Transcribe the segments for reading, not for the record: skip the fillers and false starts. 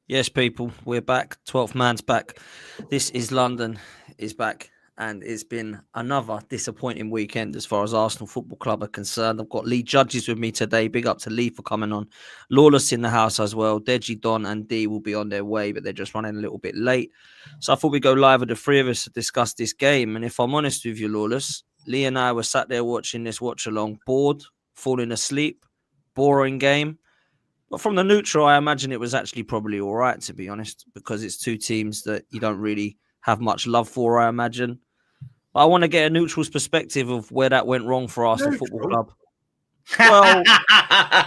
Yes, people, we're back. 12th man's back. This is London is back, and it's been another disappointing weekend as far as Arsenal Football Club are concerned. I've got Lee Judges with me today. Big up to Lee for coming on. Lawless in the house as well. Deji, Don, and D will be on their way, but they're just running a little bit late. So I thought we'd go live with the three of us to discuss this game. And if I'm honest with you, Lawless, Lee and I were sat there watching this watch along, bored, falling asleep, boring game. But from the neutral, I imagine it was actually probably all right, to be honest, because it's two teams that you don't really have much love for, I imagine. But I want to get a neutral's perspective of where that went wrong for Arsenal Football Club. Well,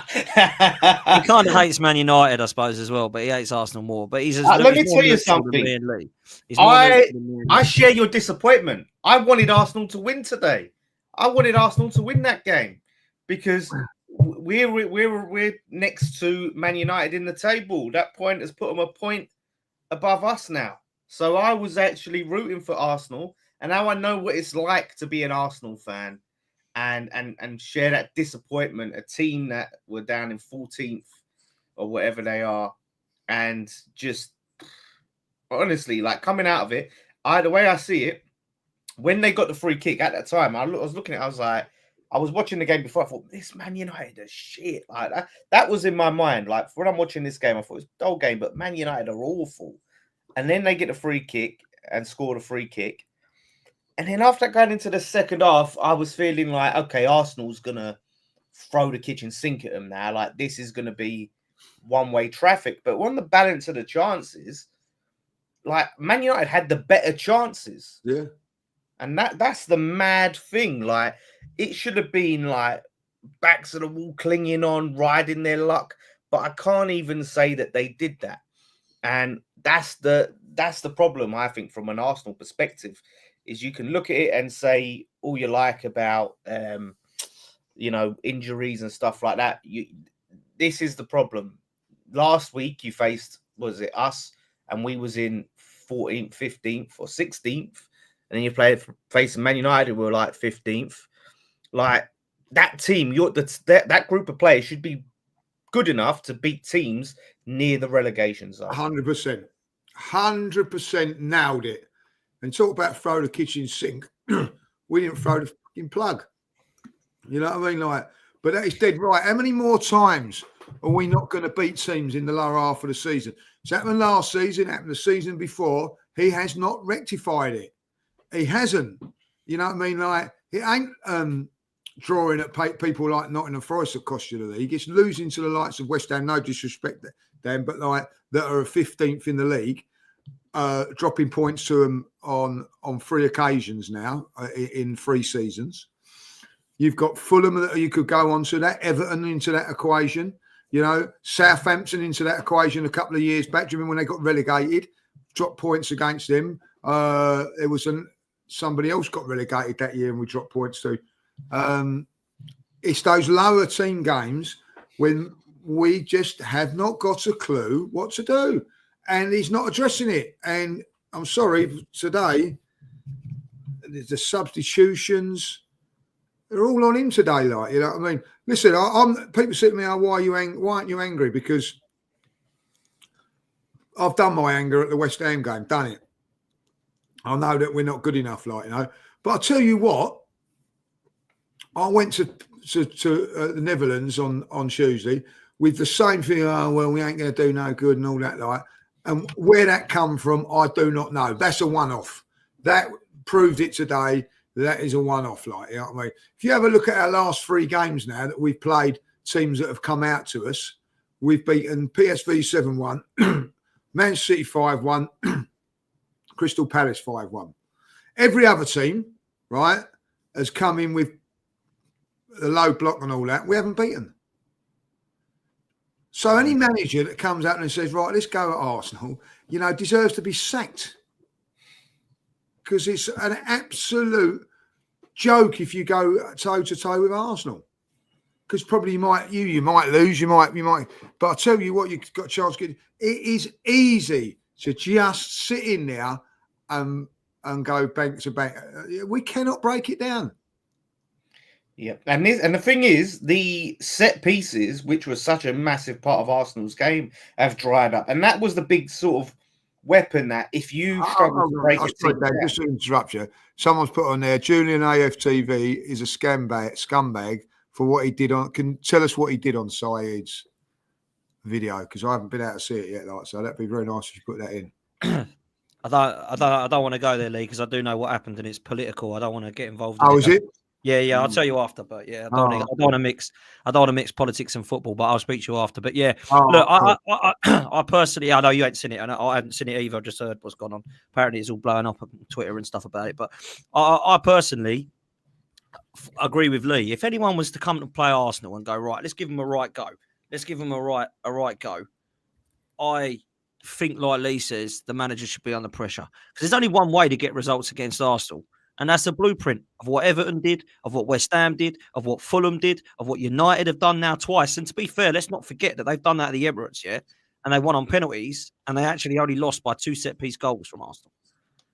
he kind of hates Man United, I suppose, as well, but he hates Arsenal more. But he's let me tell you something. I share your disappointment. I wanted Arsenal to win today. I wanted Arsenal to win that game because we're next to Man United in the table. That point has put them a point above us now. So I was actually rooting for Arsenal, and now I know what it's like to be an Arsenal fan and share that disappointment. A team that were down in 14th or whatever they are, and just honestly, like coming out of it, the way I see it, when they got the free kick at that time, I was looking at it, I was like, I was watching the game before. I thought, this Man United is shit. Like that was in my mind. Like when I'm watching this game, I thought it was a dull game, but Man United are awful. And then they get a free kick and score the free kick. And then after going into the second half, I was feeling like, okay, Arsenal's gonna throw the kitchen sink at them now. Like this is gonna be one-way traffic. But on the balance of the chances, like Man United had the better chances. Yeah. And that's the mad thing. Like it should have been like backs of the wall, clinging on, riding their luck. But I can't even say that they did that. And that's the problem, I think, from an Arsenal perspective, is you can look at it and say all you like about injuries and stuff like that. This is the problem. Last week you faced, was it us? And we was in 14th, 15th, or 16th. And then you facing Man United, we were like 15th. Like that team, that group of players should be good enough to beat teams near the relegation zone. 100%. 100% nailed it. And talk about throw the kitchen sink. We didn't throw the fucking plug. You know what I mean? Like, but that is dead right. How many more times are we not going to beat teams in the lower half of the season? It's happened last season, happened the season before. He has not rectified it. He hasn't. You know what I mean? Like, it ain't drawing at people like Nottingham Forest that cost you the league. It's losing to the likes of West Ham, no disrespect to them, but like that are 15th in the league, dropping points to them on 3 occasions now in 3 seasons. You've got Fulham that you could go on to that, Everton into that equation, Southampton into that equation a couple of years back. Do you remember when they got relegated? Dropped points against them. There was somebody else got relegated that year and we dropped points to. It's those lower team games when we just have not got a clue what to do. And he's not addressing it. And I'm sorry, today, the substitutions, they're all on him today, like, you know what I mean? Listen, people say to me, why aren't you angry? Because I've done my anger at the West Ham game, done it. I know that we're not good enough, but I'll tell you what, I went to the Netherlands on Tuesday with the same thing, we ain't going to do no good and all that, and where that come from, I do not know. That's a one-off. That proved it today. That is a one-off, you know what I mean? If you have a look at our last 3 games now that we've played teams that have come out to us, we've beaten PSV 7-1, Man City 5-1, Crystal Palace 5-1. Every other team, right, has come in with the low block and all that. We haven't beaten. So any manager that comes out and says, right, let's go at Arsenal, deserves to be sacked. Because it's an absolute joke if you go toe-to-toe with Arsenal. Because probably you might lose, you might. But I tell you what, you've got a chance to get. It is easy to just sit in there and go bank to bank. We cannot break it down. Yeah, and the thing is, the set pieces, which was such a massive part of Arsenal's game, have dried up, and that was the big sort of weapon that if you struggle to break it, just to interrupt you, someone's put on there. Julian AFTV is a scumbag for what he did on. Can tell us what he did on Saeed's video, because I haven't been able to see it yet. So that'd be very nice if you put that in. I don't want to go there, Lee, because I do know what happened and it's political. I don't want to get involved. Oh, is it? Yeah. I'll tell you after. But yeah, I don't want to mix. I don't want to mix politics and football. But I'll speak to you after. But yeah, look, I personally, I know you ain't seen it, and I haven't seen it either. I just heard what's gone on. Apparently, it's all blowing up on Twitter and stuff about it. But I personally agree with Lee. If anyone was to come to play Arsenal and go, right, let's give them a right go. Let's give them a right go. I think, like Lee says, the manager should be under pressure, because there's only one way to get results against Arsenal. And that's a blueprint of what Everton did, of what West Ham did, of what Fulham did, of what United have done now twice. And to be fair, let's not forget that they've done that at the Emirates, yeah? And they won on penalties, and they actually only lost by 2 set-piece goals from Arsenal.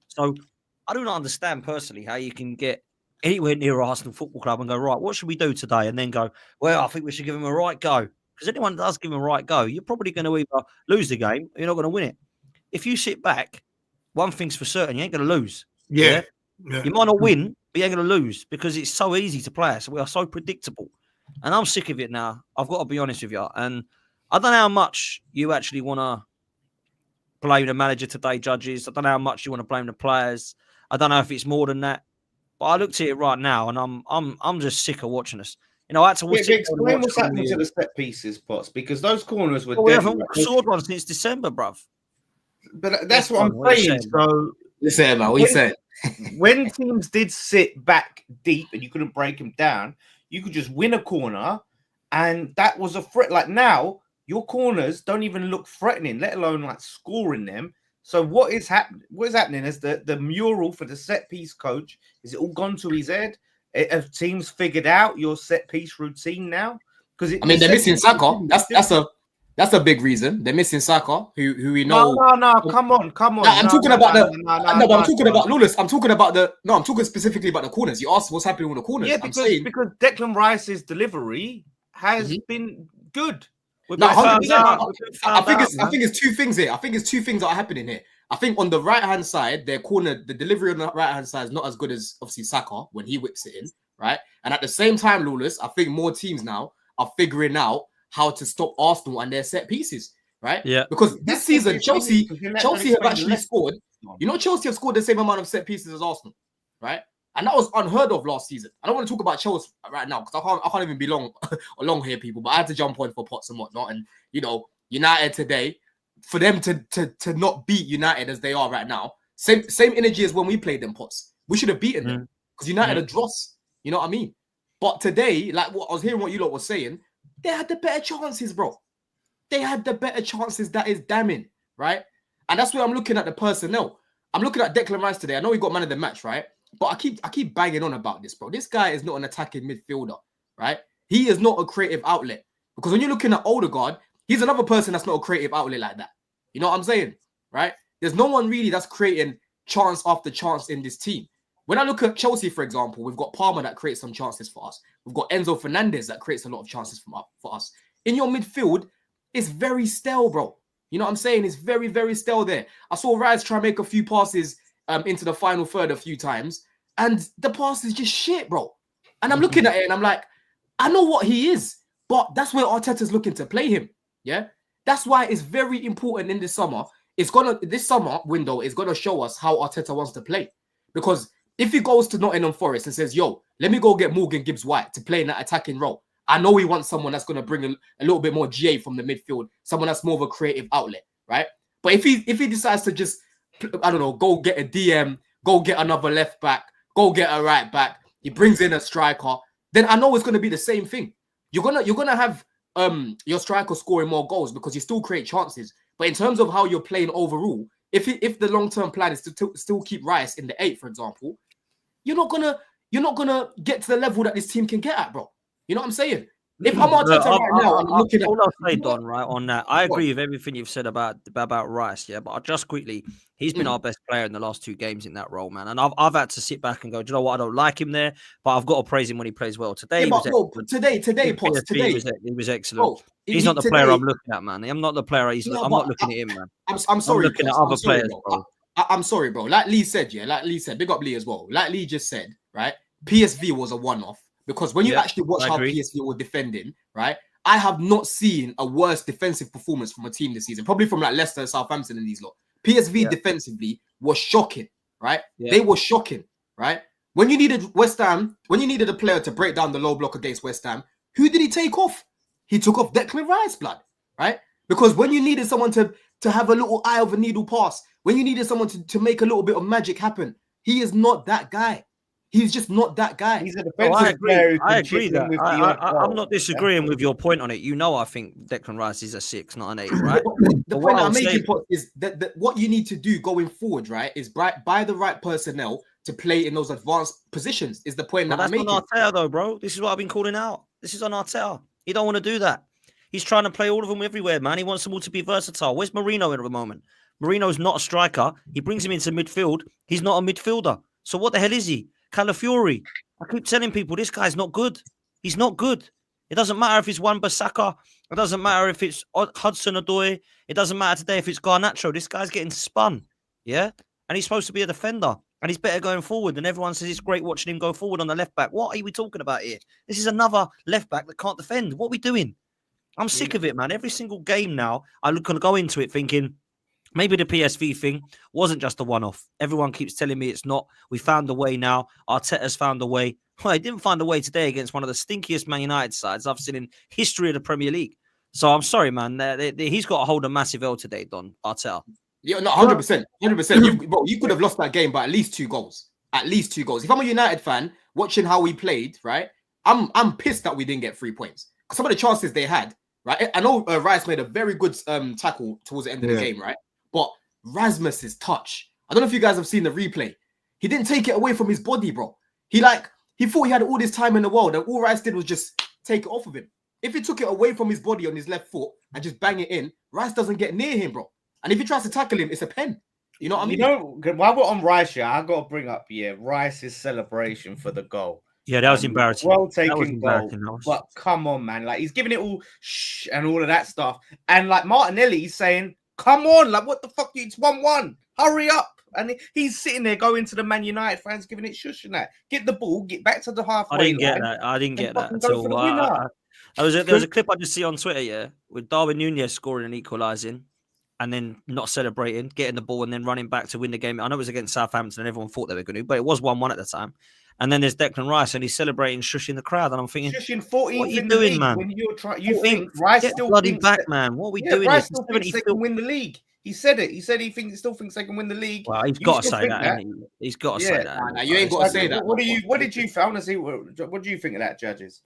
So I do not understand personally how you can get anywhere near Arsenal Football Club and go, right, what should we do today? And then go, well, I think we should give them a right go. Because anyone does give them a right go, you're probably going to either lose the game or you're not going to win it. If you sit back, one thing's for certain, you ain't going to lose. Yeah. You might not win, but you ain't going to lose, because it's so easy to play us. We are so predictable. And I'm sick of it now. I've got to be honest with you. And I don't know how much you actually want to blame the manager today, judges. I don't know how much you want to blame the players. I don't know if it's more than that. But I looked at it right now, and I'm just sick of watching us. You know, I had to explain what's happening to the set pieces, Potts, because those corners were. We haven't scored one since December, bruv. But that's what I'm saying. So listen, man, what you saying? When teams did sit back deep and you couldn't break them down, you could just win a corner, and that was a threat. Like now, your corners don't even look threatening, let alone like scoring them. So what is happening? What is happening is the mural for the set piece coach, is it all gone to his head? Have teams figured out your set piece routine now? Because they're missing Saka. That's a big reason. They're missing Saka, who we know. No, come on. I'm talking about Lewis. I'm talking specifically about the corners. You asked what's happening with the corners. Yeah, because Declan Rice's delivery has been good. I think it's 2 things here. I think it's 2 things that are happening here. I think on the right-hand side, their corner, the delivery on the right-hand side is not as good as, obviously, Saka when he whips it in, right? And at the same time, Lewis, I think more teams now are figuring out how to stop Arsenal and their set pieces, right? Yeah. Because this season, Chelsea have actually scored. You know, Chelsea have scored the same amount of set pieces as Arsenal, right? And that was unheard of last season. I don't want to talk about Chelsea right now because I can't even be long here, people. But I had to jump on for Potts and whatnot. And you know, United today, for them to not beat United as they are right now, same energy as when we played them, Potts. We should have beaten them because United are dross. You know what I mean? But today, like what I was hearing, what you lot was saying, they had the better chances, bro. They had the better chances. That is damning, right? And that's where I'm looking at the personnel. I'm looking at Declan Rice today. I know he got man of the match, right? But I keep banging on about this, bro. This guy is not an attacking midfielder, right? He is not a creative outlet. Because when you're looking at Odegaard, he's another person that's not a creative outlet like that. You know what I'm saying, right? There's no one really that's creating chance after chance in this team. When I look at Chelsea, for example, we've got Palmer that creates some chances for us. We've got Enzo Fernandez that creates a lot of chances for us. In your midfield, it's very stale, bro. You know what I'm saying? It's very, very stale there. I saw Rice try and make a few passes into the final third a few times, and the pass is just shit, bro. And I'm looking at it and I'm like, I know what he is, but that's where Arteta's looking to play him. Yeah, that's why it's very important in this summer. This summer window is gonna show us how Arteta wants to play, because if he goes to Nottingham Forest and says, "Yo, let me go get Morgan Gibbs-White to play in that attacking role," I know he wants someone that's gonna bring a little bit more GA from the midfield, someone that's more of a creative outlet, right? But if he decides to just, I don't know, go get a DM, go get another left back, go get a right back, he brings in a striker, then I know it's going to be the same thing. You're gonna have your striker scoring more goals because you still create chances. But in terms of how you're playing overall, if the long-term plan is to still keep Rice in the 8, for example, you're not gonna get to the level that this team can get at, bro. You know what I'm saying? If I'm Arteta right now, I'm looking at all I'll say, Don, right on that. I agree with everything you've said about Rice, yeah. But I'll just quickly, he's been our best player in the last 2 games in that role, man. And I've had to sit back and go, do you know what? I don't like him there, but I've got to praise him when he plays well. Today, he was excellent. Bro, he's not the player I'm looking at, man. I'm not the player. I'm not looking at him, man. I'm sorry. I'm looking at other players, bro. I'm sorry, bro. Like Lee said, big up Lee as well. Like Lee just said, right? PSV was a one-off because when you actually watch how PSV were defending, right? I have not seen a worse defensive performance from a team this season, probably from like Leicester and Southampton and these lot. PSV defensively was shocking, right? Yeah. They were shocking, right? When you needed West Ham, when you needed a player to break down the low block against West Ham, who did he take off? He took off Declan Rice, blood, right? Because when you needed someone to have a little eye of a needle pass, when you needed someone to make a little bit of magic happen, he is not that guy. He's just not that guy. He's a defensive player. I agree that. I'm not disagreeing with your point on it. You know, I think Declan Rice is a 6, not an 8, right? The point I'm making is that what you need to do going forward, right, is buy the right personnel to play in those advanced positions. Is the point that I'm making. That's on Arteta, though, bro. This is what I've been calling out. This is on Arteta. He don't want to do that. He's trying to play all of them everywhere, man. He wants them all to be versatile. Where's Marino at the moment? Marino's not a striker. He brings him into midfield. He's not a midfielder. So what the hell is he? Calafiori. I keep telling people this guy's not good. He's not good. It doesn't matter if it's Wan-Bissaka. It doesn't matter if it's Hudson-Odoi. It doesn't matter today if it's Garnacho. This guy's getting spun. Yeah? And he's supposed to be a defender. And he's better going forward. And everyone says it's great watching him go forward on the left back. What are we talking about here? This is another left back that can't defend. What are we doing? I'm sick of it, man. Every single game now, I can go into it thinking, maybe the PSV thing wasn't just a one-off. Everyone keeps telling me it's not. We found a way now. Arteta's found a way. Well, he didn't find a way today against one of the stinkiest Man United sides I've seen in history of the Premier League. So I'm sorry, man. He's got to hold a massive L today, Don Arteta. Yeah, no, 100%. 100%. You could have lost that game by at least 2 goals. At least 2 goals. If I'm a United fan, watching how we played, right, I'm pissed that we didn't get 3 points. Some of the chances they had, right? I know Rice made a very good tackle towards the end of the game, right? But Rasmus's touch, I don't know if you guys have seen the replay. He didn't take it away from his body, bro. He thought he had all this time in the world, and all Rice did was just take it off of him. If he took it away from his body on his left foot and just bang it in, Rice doesn't get near him, bro. And if he tries to tackle him, it's a pen. You know what I mean? You know, while we're on Rice, I got to bring up, Rice's celebration for the goal. Yeah, that was embarrassing. Well taken goal. But come on, man. Like, he's giving it all shh and all of that stuff. And like Martinelli's saying, come on, like, what the fuck? It's 1-1. Hurry up. And he's sitting there going to the Man United fans, giving it shush and that. Get the ball, get back to the halfway line. I didn't get that at all. There was a clip I just see on Twitter, with Darwin Núñez scoring and equalising and then not celebrating, getting the ball and then running back to win the game. I know it was against Southampton and everyone thought they were going to, but it was 1-1 at the time. And then there's Declan Rice, and he's celebrating, shushing the crowd. And I'm thinking, shushing 14th what are you doing, man? When you're you think Rice still bloody back, man? What are we doing? Rice still thinks they can win the league. He said it. He said he still thinks they can win the league. Well, he's got to say that. He's got to say that. Nah, you ain't got to say that. What did you? I want to see. What do you think of that, judges?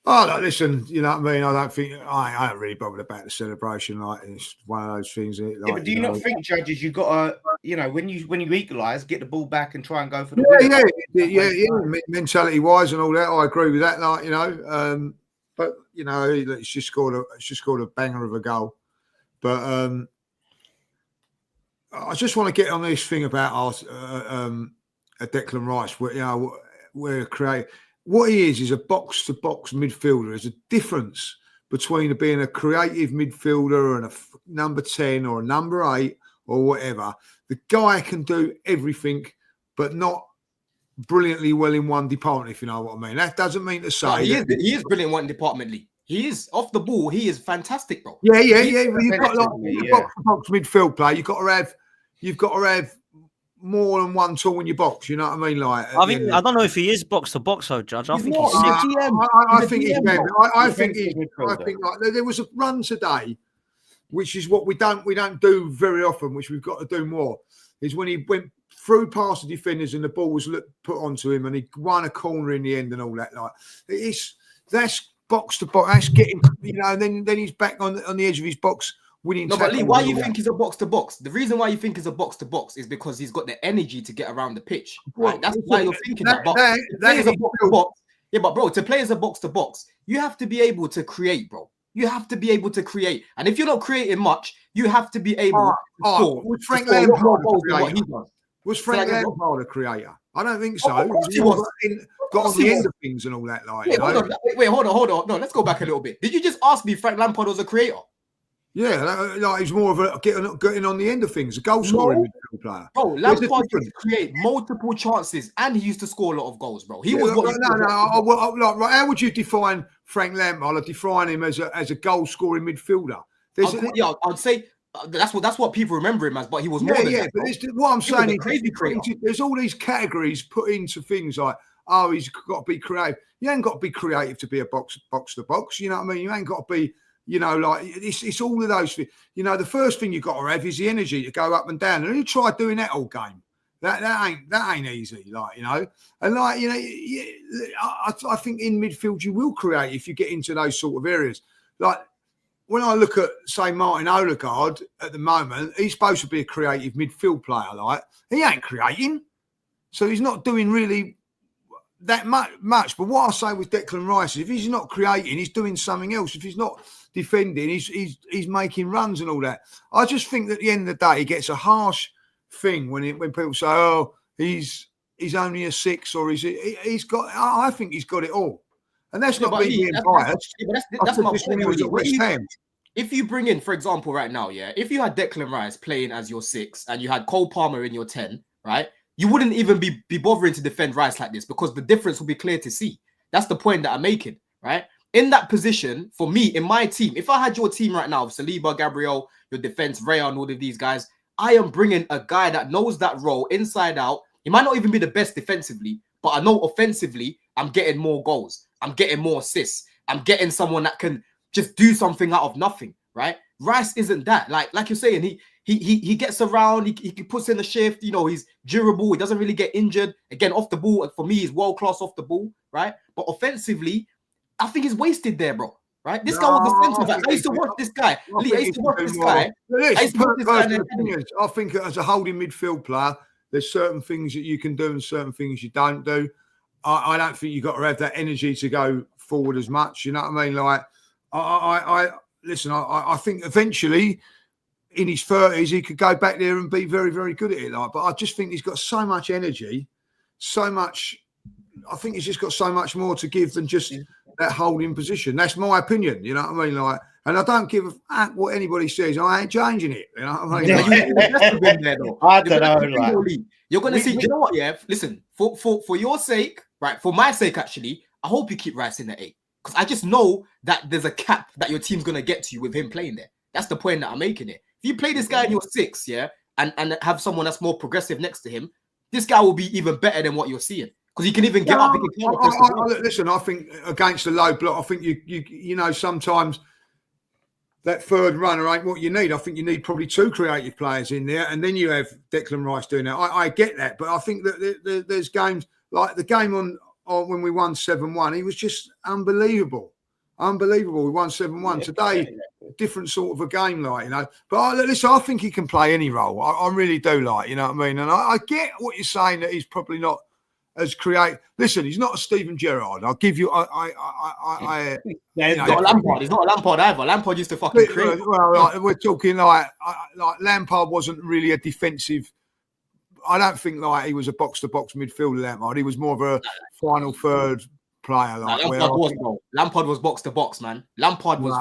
Oh, no, listen, you know what I mean? I don't think I ain't really bothered about the celebration. Like, it's one of those things. Like, but do you not think, judges, you got to, when you equalise, get the ball back and try and go for the yeah. Mentality wise and all that, I agree with that. Like, but it's just scored a banger of a goal. But I just want to get on this thing about Declan Rice, where we're creating. What he is a box-to-box midfielder. There's a difference between being a creative midfielder and a number 10 or a number 8 or whatever. The guy can do everything, but not brilliantly well in one department, if you know what I mean. That doesn't mean to say... No, he is brilliant in one department, Lee. He is. Off the ball, he is fantastic, bro. Yeah. You've got box-to-box midfield play. You've got to have more than one tool in your box, you know what I mean? Like, I don't know if he is box to box, though, Judge. I think he's I think he's. I think like there was a run today, which is what we don't do very often, which we've got to do more. Is when he went through past the defenders and the ball was put onto him, and he won a corner in the end and all that. Like, that's box to box. That's getting, and then he's back on the edge of his box. No, but Lee, why you think he's a box to box? The reason why you think he's a box to box is because he's got the energy to get around the pitch. Right? That's why you're thinking that. But that is a box to box. Yeah, but bro, to play as a box to box, you have to be able to create, bro. You have to be able to create, and if you're not creating much, you have to be able to score. Was Frank Lampard goals than what he does? Was Frank Lampard a creator? I don't think so. Of course he was. Got on the end of things and all that. Like, wait, hold on. No, let's go back a little bit. Did you just ask me if Frank Lampard was a creator? Yeah, like he's more of a getting on the end of things, a goal scoring midfield player. Bro, Lampard used to create multiple chances and he used to score a lot of goals, bro. He was how would you define Frank Lampard? I'd define him as a goal scoring midfielder. I'd say that's what people remember him as, but he was more than that. But what I'm saying is there's all these categories put into things like, oh, he's got to be creative. You ain't got to be creative to be a box to box. You know what I mean? You ain't got to be. You know, like it's all of those things. You know, the first thing you've got to have is the energy to go up and down. And you try doing that all game. That ain't easy. Like, you know, and like, you know, I think in midfield you will create if you get into those sort of areas. Like when I look at, say, Martin Odegaard at the moment, he's supposed to be a creative midfield player. Like he ain't creating, so he's not doing really that much. But what I say with Declan Rice is if he's not creating, he's doing something else. If he's not defending, he's making runs and all that. I just think that at the end of the day, he gets a harsh thing when people say, "Oh, he's only a 6," or he's got. I think he's got it all, and that's not being biased. That's my point. If you bring in, for example, right now, if you had Declan Rice playing as your 6 and you had Cole Palmer in your 10, right, you wouldn't even be bothering to defend Rice like this because the difference will be clear to see. That's the point that I'm making, right? In that position, for me, in my team, if I had your team right now, Saliba, Gabriel, your defense, Raya, and all of these guys, I am bringing a guy that knows that role inside out. He might not even be the best defensively, but I know offensively, I'm getting more goals. I'm getting more assists. I'm getting someone that can just do something out of nothing, right? Rice isn't that. Like you're saying, he gets around, he puts in the shift, you know, he's durable, he doesn't really get injured. Again, off the ball, for me, he's world-class off the ball, right? But offensively, I think he's wasted there, bro. Right? This guy was the centre back. I used to watch this guy. I used to watch this guy. I think as a holding midfield player, there's certain things that you can do and certain things you don't do. I don't think you've got to have that energy to go forward as much. You know what I mean? Like, I think eventually in his 30s he could go back there and be very, very good at it. Like, but I just think he's got so much energy, so much. I think he's just got so much more to give than just that holding position. That's my opinion. You know what I mean? Like, and I don't give a fuck what anybody says. I ain't changing it. You know what I mean? I don't know. You're going to see. You know what? Yeah. Listen. For your sake, right? For my sake, actually, I hope you keep Rice in the 8 because I just know that there's a cap that your team's going to get to you with him playing there. That's the point that I'm making it. If you play this guy in your 6, and have someone that's more progressive next to him, this guy will be even better than what you're seeing. Because he can even get up. Listen, I think against the low block, I think you know sometimes that third runner ain't what you need. I think you need probably 2 creative players in there, and then you have Declan Rice doing that. I get that, but I think that there's games like the game on when we won 7-1. He was just unbelievable. We won 7-1 today. Different sort of a game, like, you know. But listen, I think he can play any role. I really do, like, you know what I mean. And I get what you're saying that he's probably not as creative. Listen, he's not a Steven Gerrard. I'll give you. He's not a Lampard. He's not a Lampard either. Lampard used to fucking create. Well, we're talking like Lampard wasn't really a defensive. I don't think like he was a box to box midfielder. Lampard. He was more of a final third player. Like Lampard was box to box, man. Lampard was.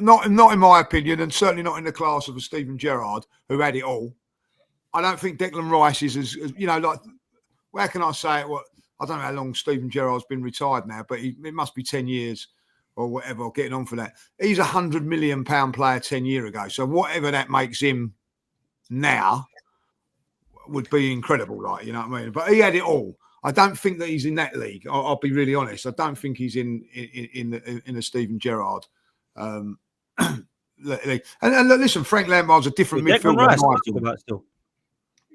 Not in my opinion, and certainly not in the class of a Steven Gerrard who had it all. I don't think Declan Rice is as you know, like. Where can I say it? I don't know how long Steven Gerrard's been retired now, but it must be 10 years or whatever, getting on for that. He's £100 million player 10 years ago. So whatever that makes him now would be incredible, like, you know what I mean? But he had it all. I don't think that he's in that league. I'll be really honest. I don't think he's in a Steven Gerrard league. And listen, Frank Lampard's a different midfielder. Still.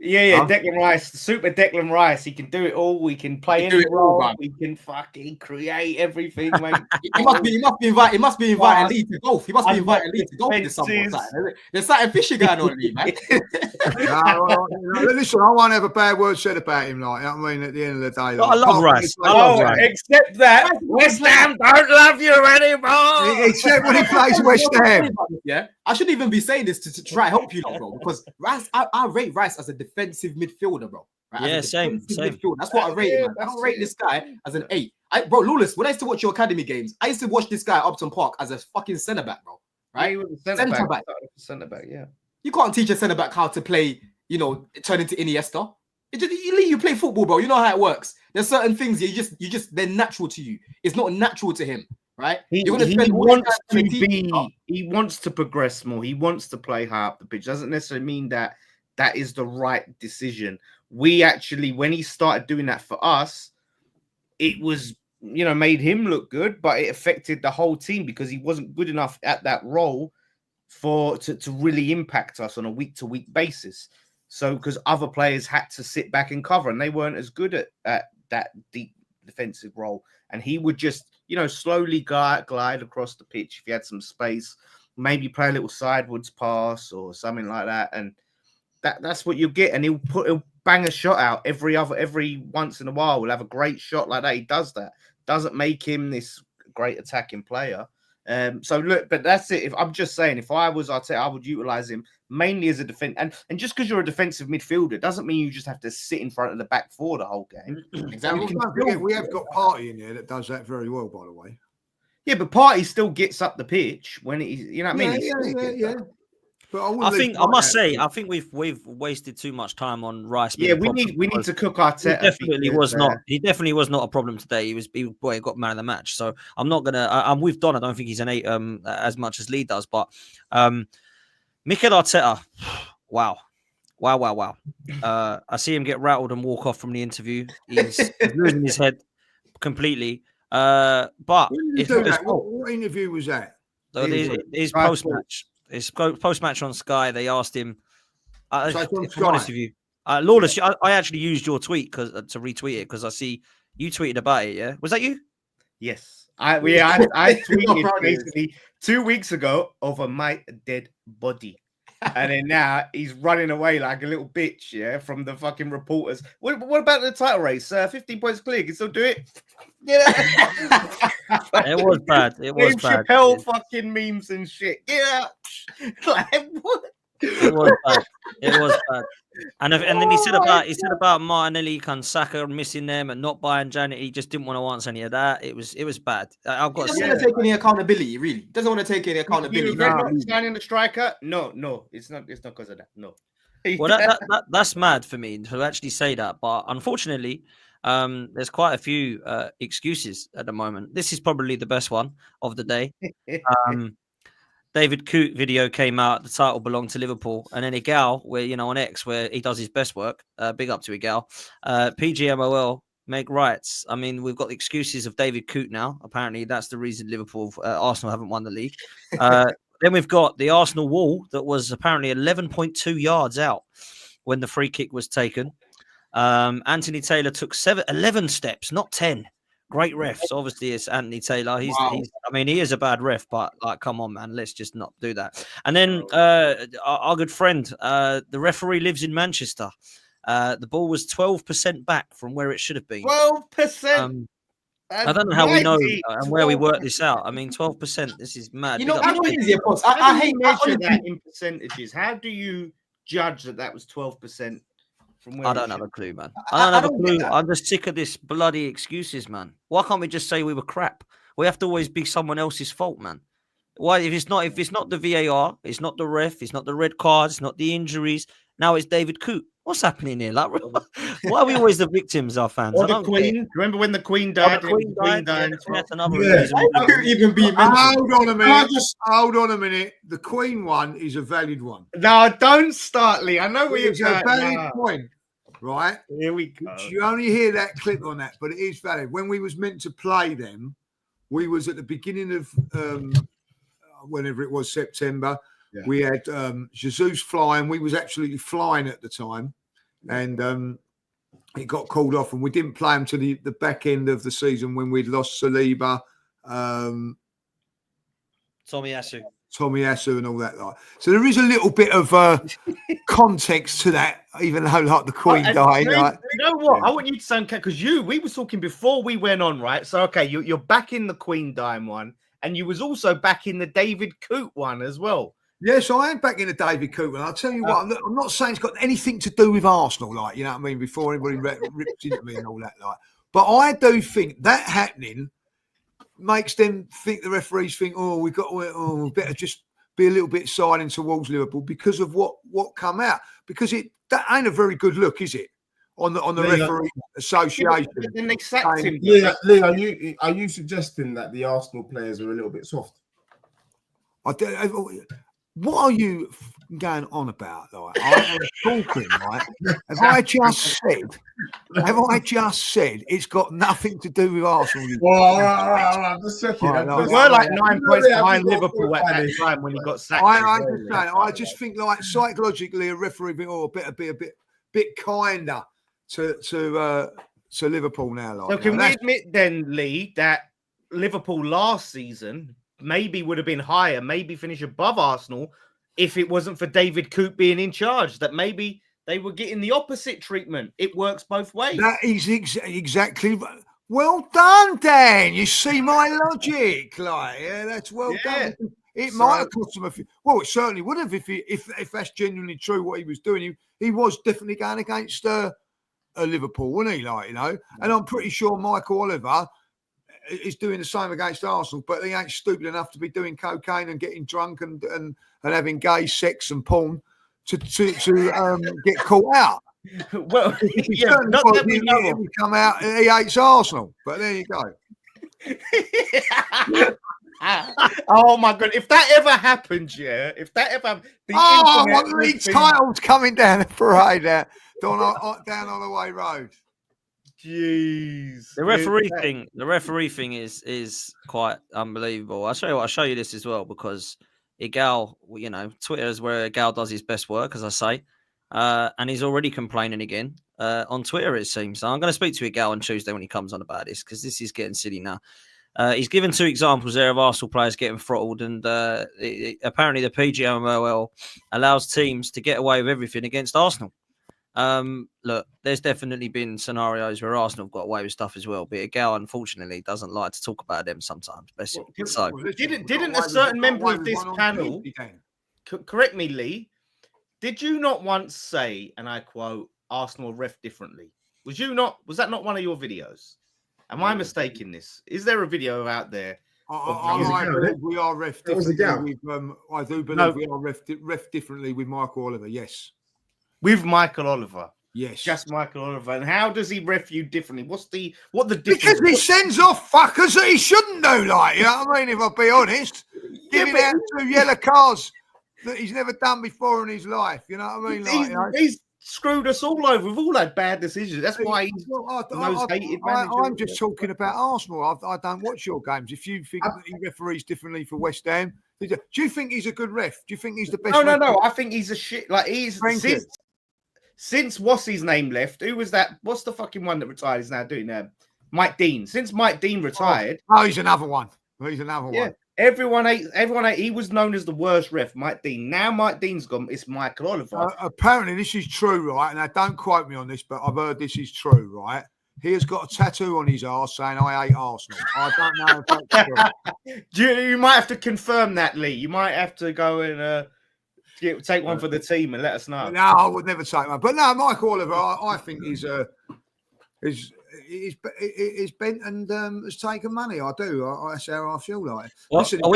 Yeah, Declan Rice, super Declan Rice. He can do it all. We can play any role. We can fucking create everything, mate. He must be inviting Lee to golf. He must be inviting Lee to golf this summer. There's something fishy going on, Lee, man. Listen, I won't have a bad word said about him. Like, I mean, at the end of the day, I love Rice. I love Rice. Except that West Ham don't love you anymore. Except when he plays West Ham. Yeah, I shouldn't even be saying this to try and help you, bro. Because Rice, I rate Rice as a defensive midfielder, bro. Right? Yeah, same. Midfielder. That's what I rate him. I don't rate this guy as an 8. Bro, Lawless, when I used to watch your academy games, I used to watch this guy at Upton Park as a fucking centre back, bro. Right? Yeah, he was a centre back. Centre back, yeah. You can't teach a centre back how to play, turn into Iniesta. You play football, bro. You know how it works. There's certain things they're natural to you. It's not natural to him, right? He wants to progress more. He wants to play high up the pitch. Doesn't necessarily mean that is the right decision. We actually, when he started doing that for us, it was, made him look good, but it affected the whole team because he wasn't good enough at that role to really impact us on a week-to-week basis. So, because other players had to sit back and cover, and they weren't as good at that deep defensive role. And he would just, slowly glide across the pitch if he had some space, maybe play a little sideways pass or something like that. And that's what you'll get. And he'll bang a shot out every once in a while. We'll have a great shot like that. He does that. Doesn't make him this great attacking player. So look, but that's it. If I'm just saying, if I was Arteta, I would utilize him mainly as a defense. And just because you're a defensive midfielder doesn't mean you just have to sit in front of the back four the whole game. Exactly. We have got Partey in there that does that very well, by the way. Yeah, but Partey still gets up the pitch when he's, you know what I mean? Yeah. But I must say, I think we've wasted too much time on Rice. Yeah, we need to cook Arteta. He definitely was not a problem today. He got man of the match. So I'm not gonna. I'm with Don. I don't think he's an 8 as much as Lee does. But Mikel Arteta, wow. I see him get rattled and walk off from the interview. He's losing his head completely. But what interview was that? So his post match. It's post-match on Sky. They asked him, if I'm honest with you, Lawless, I actually used your tweet to retweet it because I see you tweeted about it, yeah? Was that you? Yes. I tweeted basically 2 weeks ago over my dead body. And then now he's running away like a little bitch, yeah, from the fucking reporters. What about the title race? 15 points clear. Can still do it? Yeah. It was bad. It was bad. Chappelle fucking memes and shit. Yeah. Like, what? It was bad. And then he said about Martinelli, Saka missing them and not buying Janet. He just didn't want to answer any of that. It was bad. I've got. He doesn't want to take any accountability. Really, doesn't want to take any accountability. Signing the striker? No, it's not because of that. No. Well, that's mad for me to actually say that. But unfortunately, there's quite a few excuses at the moment. This is probably the best one of the day. David Coote video came out. The title belonged to Liverpool, and then Igal, where on X, where he does his best work. Big up to Igal. PGMOL make rights. I mean, we've got the excuses of David Coote now. Apparently, that's the reason Arsenal haven't won the league. Then we've got the Arsenal wall that was apparently 11.2 yards out when the free kick was taken. Anthony Taylor took 11 steps, not 10. Great refs. Obviously, it's Anthony Taylor. He is a bad ref, but come on, man, let's just not do that. And then our good friend, the referee lives in Manchester. The ball was 12% back from where it should have been. 12%. I don't know how we know and where we work this out. I mean, 12%. This is mad. I hate measure that in percentages. How do you judge that was 12%? I don't have a clue, man. I don't have a clue. I'm just sick of this bloody excuses, man. Why can't we just say we were crap? We have to always be someone else's fault, man. Why? If it's not the VAR, it's not the ref, it's not the red cards, it's not the injuries. Now it's David Coote. What's happening here? Like, why are we always the victims, our fans? Or the Queen. Remember when the Queen died? That's another reason. Hold on a minute. The Queen one is a valid one. No, don't start, Lee. I know where you're going. It's a valid point, right? Here we go. You only hear that clip on that, but it is valid. When we was meant to play them, we was at the beginning of whenever it was, September. Yeah. We had Jesus flying. We was absolutely flying at the time. and it got called off, and we didn't play him to the back end of the season when we'd lost Saliba, Tomiyasu and all that. So there is a little bit of context to that, even though like the Queen died. You know what? I want you to sound because we were talking before we went on, right? So okay, you're back in the Queen dying one, and you was also back in the David Coote one as well. Yes, I am back in the David Coote one. I'll tell you what, I'm not saying it's got anything to do with Arsenal, like, you know what I mean, before anybody rips into me and all that, like. But I do think that happening makes them think, the referees think, we better just be a little bit silent towards Liverpool because of what come out. Because that ain't a very good look, is it? On the referee association. Then they sacked him. Lee, are you suggesting that the Arsenal players are a little bit soft? What are you going on about? Like, I am talking, right? Have I just said it's got nothing to do with Arsenal? I'm just checking. We were like 9 points behind Liverpool at that time when he got sacked. I just think, like, psychologically, a referee better be a bit kinder to Liverpool now. Like, so can we admit then, Lee, that Liverpool last season maybe would have been higher, maybe finish above Arsenal if it wasn't for David Coote being in charge, that maybe they were getting the opposite treatment. It works both ways. That is exactly well done, Dan. You see my logic. Like, that's well done. It might have cost him a few. Well, it certainly would have if that's genuinely true what he was doing. He was definitely going against Liverpool, wasn't he? Like, you know, and I'm pretty sure Michael Oliver is doing the same against Arsenal, but he ain't stupid enough to be doing cocaine and getting drunk and having gay sex and porn to get caught out. Well, not that we know him come out. He hates Arsenal, but there you go. Oh my god! If that ever happens, what league titles coming down the parade down Holloway Road. Jeez. The referee thing is quite unbelievable. I'll show you this as well, because Igal, you know, Twitter is where Igal does his best work, as I say. And he's already complaining again on Twitter, it seems. So I'm going to speak to Igal on Tuesday when he comes on about this, because this is getting silly now. He's given 2 examples there of Arsenal players getting throttled, and apparently the PGMOL allows teams to get away with everything against Arsenal. Look, there's definitely been scenarios where Arsenal have got away with stuff as well, but Igal unfortunately doesn't like to talk about them sometimes. Didn't a certain member of this panel, correct me, Lee, did you not once say, and I quote, Arsenal ref differently? Was that not one of your videos? Am I mistaken this? Is there a video out there? I believe we are ref differently. I do believe we are ref differently with Michael Oliver, yes. With Michael Oliver, yes, just Michael Oliver. And how does he ref you differently? What the difference? Because he sends off fuckers that he shouldn't do. Like, you know what I mean? If I'll be honest, giving out 2 yellow cards that he's never done before in his life. You know what I mean? He's screwed us all over. We've all had bad decisions. That's why he's the most hated manager. I'm just talking about Arsenal. I don't watch your games. If you think that he referees differently for West Ham, do you think he's a good ref? Do you think he's the best? No. I think he's a shit. Like, he's since what's his name left? Who was that? What's the fucking one that retired? Is now doing that? Mike Dean. Since Mike Dean retired, he's another one. One. Everyone ate. He was known as the worst ref, Mike Dean. Now Mike Dean's gone. It's Michael Oliver. Apparently, this is true, right? Now, don't quote me on this, but I've heard this is true, right? He has got a tattoo on his arse saying, "I hate Arsenal." I don't know if that's true. You might have to confirm that, Lee. You might have to go and take one for the team and let us know. No, I would never take one. But no, Michael Oliver, I think he's bent and has taken money. I do. That's how I feel like. Listen, are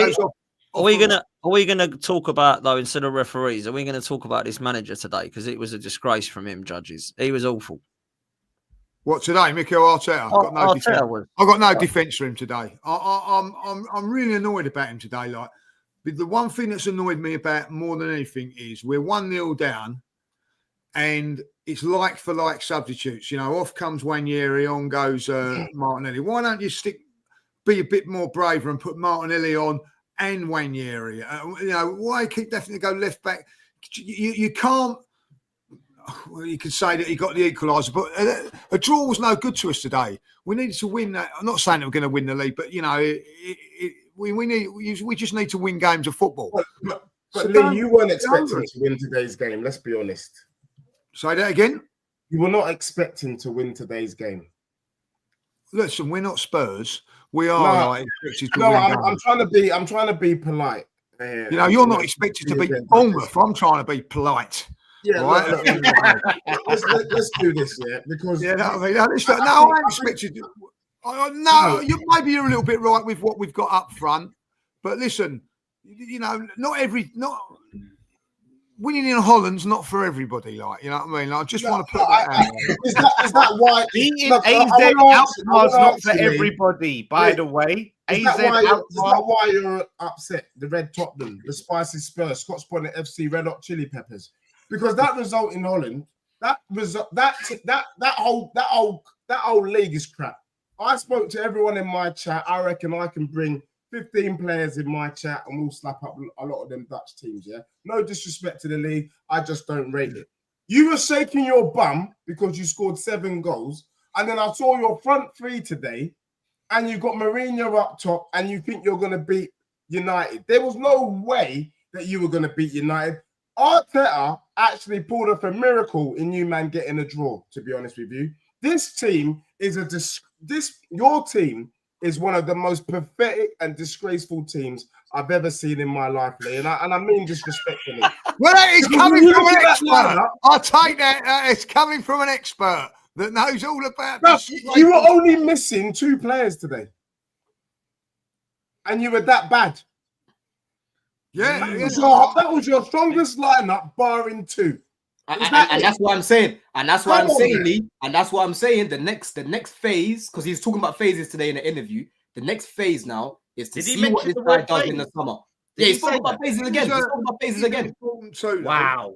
we gonna talk about, though, instead of referees? Are we going to talk about this manager today? Because it was a disgrace from him, judges. He was awful. What today, Mikel Arteta? I've got no defence for him today. I'm really annoyed about him today. Like, the one thing that's annoyed me about more than anything is we're 1-0 down, and it's like for like substitutes. You know, off comes Wanyeri, on goes Martinelli. Why don't you be a bit more braver and put Martinelli on and Wanyeri? You know, why keep definitely go left back? You can't. well, you could say that he got the equaliser, but a draw was no good to us today. We needed to win that. I'm not saying that we're going to win the league, but we just need to win games of football. But Lee, you weren't expecting to win today's game. Let's be honest. Say that again. You were not expecting to win today's game. Listen, we're not Spurs. We are expected to win. I'm trying to be polite. You're not expected to beat Bournemouth. I'm trying to be polite. Yeah, right? Let's do this, because I'm expected. Maybe you're a little bit right with what we've got up front, but listen, not winning in Holland's not for everybody. Like, you know what I mean? I just want to put that out. Is that why beating AZ out not for everybody? By the way, is that why you're upset? The Red Tottenham, the Spicy Spurs, Scots Bonnet FC, Red Hot Chili Peppers, because that result in Holland, that whole league is crap. I spoke to everyone in my chat. I reckon I can bring 15 players in my chat and we'll slap up a lot of them Dutch teams, yeah? No disrespect to the league. I just don't rate it. You were shaking your bum because you scored 7 goals, and then I saw your front three today, and you got Mourinho up top, and you think you're going to beat United. There was no way that you were going to beat United. Arteta actually pulled off a miracle in you, man, getting a draw, to be honest with you. This team is your team is one of the most pathetic and disgraceful teams I've ever seen in my life, Lee. And I mean disrespectfully. Well, it's coming from an expert. I'll take that. It's coming from an expert that knows all about this. You were only missing 2 players today. And you were that bad. Yeah. That was your strongest lineup, barring 2. And that's what I'm saying. And that's what I'm saying, Lee. And that's what I'm saying. The next phase, because he's talking about phases today in the interview. The next phase now is to see what this guy does in the summer. Yeah, he spoke about phases again. Wow.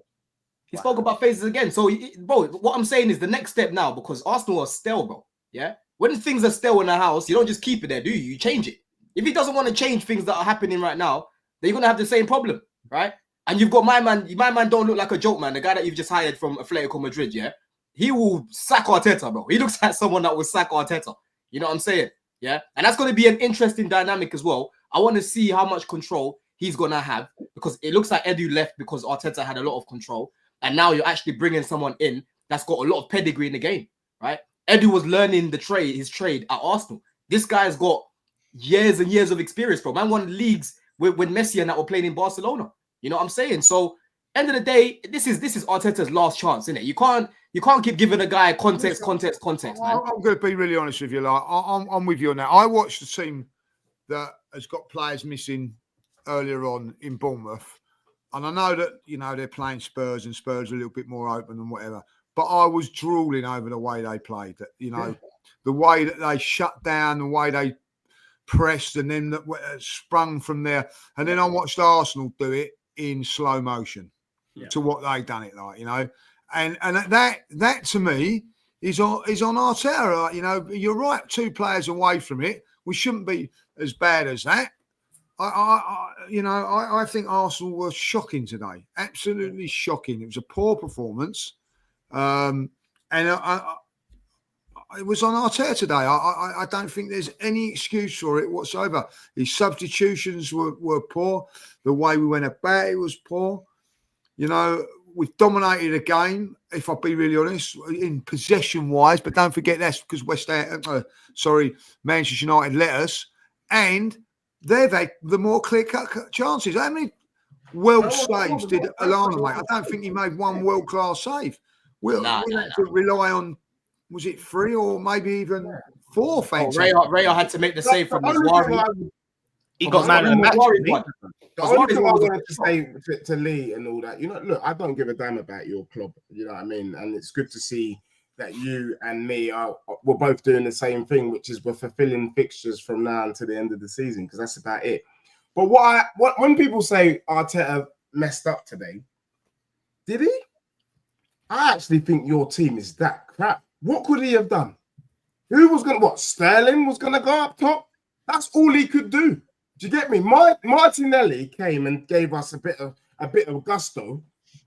He spoke about phases again. So, bro, what I'm saying is the next step now, because Arsenal are stale, bro. Yeah? When things are stale in the house, you don't just keep it there, do you? You change it. If he doesn't want to change things that are happening right now, then you're going to have the same problem, right? And you've got my man don't look like a joke, man. The guy that you've just hired from Atletico Madrid, yeah? He will sack Arteta, bro. He looks like someone that will sack Arteta. You know what I'm saying? Yeah? And that's going to be an interesting dynamic as well. I want to see how much control he's going to have, because it looks like Edu left because Arteta had a lot of control. And now you're actually bringing someone in that's got a lot of pedigree in the game, right? Edu was learning his trade at Arsenal. This guy's got years and years of experience, bro. Man won leagues with Messi and that were playing in Barcelona. You know what I'm saying? So, end of the day, this is Arteta's last chance, isn't it? You can't keep giving a guy context, man. I'm going to be really honest with you. Like, I'm with you on that. I watched the team that has got players missing earlier on in Bournemouth, and I know that they're playing Spurs, and Spurs are a little bit more open and whatever. But I was drooling over the way they played. The way that they shut down, the way they pressed, and then sprung from there. And then I watched Arsenal do it in slow motion to what they done it like, and that to me is on Arteta. You're right, 2 players away from it. We shouldn't be as bad as that. I think Arsenal were shocking today, absolutely shocking. It was a poor performance, and it was on Arteta today. I don't think there's any excuse for it whatsoever. His substitutions were poor. The way we went about it was poor. We've dominated a game, if I'll be really honest, in possession-wise. But don't forget that's because Manchester United let us. And they've had the more clear-cut chances. How many saves did Alana make? I don't think he made one world-class save. We'll have to rely on, was it 3 or maybe even 4 fans? Rayo had to make the save from his worry. He got man of the match. The only thing I wanted to say to Lee and all that, look, I don't give a damn about your club. You know what I mean? And it's good to see that you and me we're both doing the same thing, which is we're fulfilling fixtures from now until the end of the season, because that's about it. But when people say Arteta messed up today, did he? I actually think your team is that crap. What could he have done? Who was going to, Sterling was going to go up top? That's all he could do. Do you get me? Martinelli came and gave us a bit of gusto,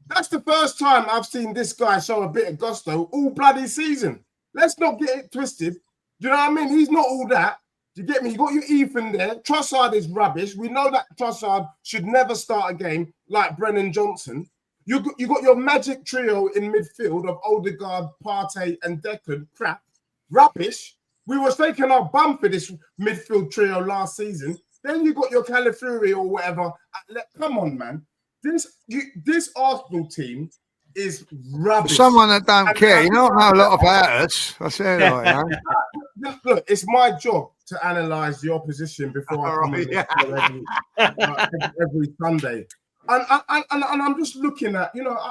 That's the first time I've seen this guy show a bit of gusto all bloody season. Let's not get it twisted. Do you know what I mean? He's not all that. Do you get me? You got your Ethan there. Trossard is rubbish. We know that Trossard should never start a game like Brennan Johnson. You got your magic trio in midfield of Odegaard, Partey, and Declan. Crap. Rubbish. We were taking our bum for this midfield trio last season. Then you got your Calafiori or whatever. Come on, man. This Arsenal team is rubbish. For someone that don't care, you don't know a lot about us. I say that. Look, it's my job to analyse the opposition before I come every Sunday. And I'm just looking at,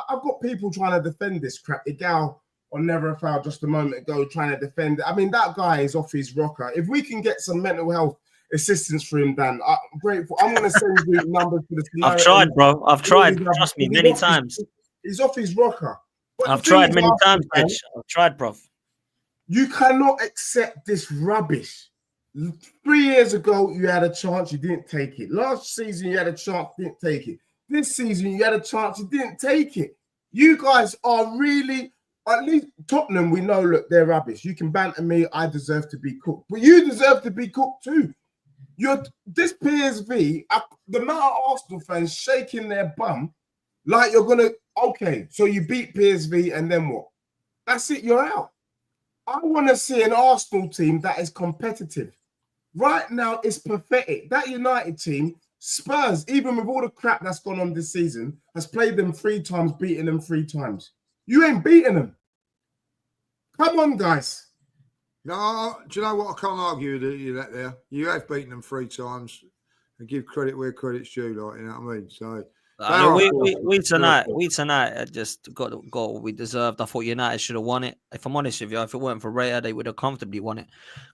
I've got people trying to defend this crap. Igal on Never a Foul just a moment ago trying to defend it. I mean, that guy is off his rocker. If we can get some mental health assistance for him, Dan, I'm grateful. I'm going to send you numbers for the scenario. I've tried, bro. I've tried. Trust me, many times. He's off his rocker. I've tried many times, bitch. I've tried, bro. You cannot accept this rubbish. 3 years ago, you had a chance, you didn't take it. Last season, you had a chance, didn't take it. This season, you had a chance, you didn't take it. You guys are really, at least Tottenham, we know, look, they're rubbish. You can banter me, I deserve to be cooked. But you deserve to be cooked too. This PSV, the amount of Arsenal fans shaking their bum like you're going to, okay, so you beat PSV and then what? That's it, you're out. I want to see an Arsenal team that is competitive. Right now, it's pathetic. That United team, Spurs, even with all the crap that's gone on this season, has played them 3 times, beaten them 3 times. You ain't beating them. Come on, guys. No, do you know what? I can't argue with that there. You have beaten them 3 times and give credit where credit's due, like, you know what I mean? So we tonight just got what we deserved. I thought United should have won it. If I'm honest with you, if it weren't for Raya, they would have comfortably won it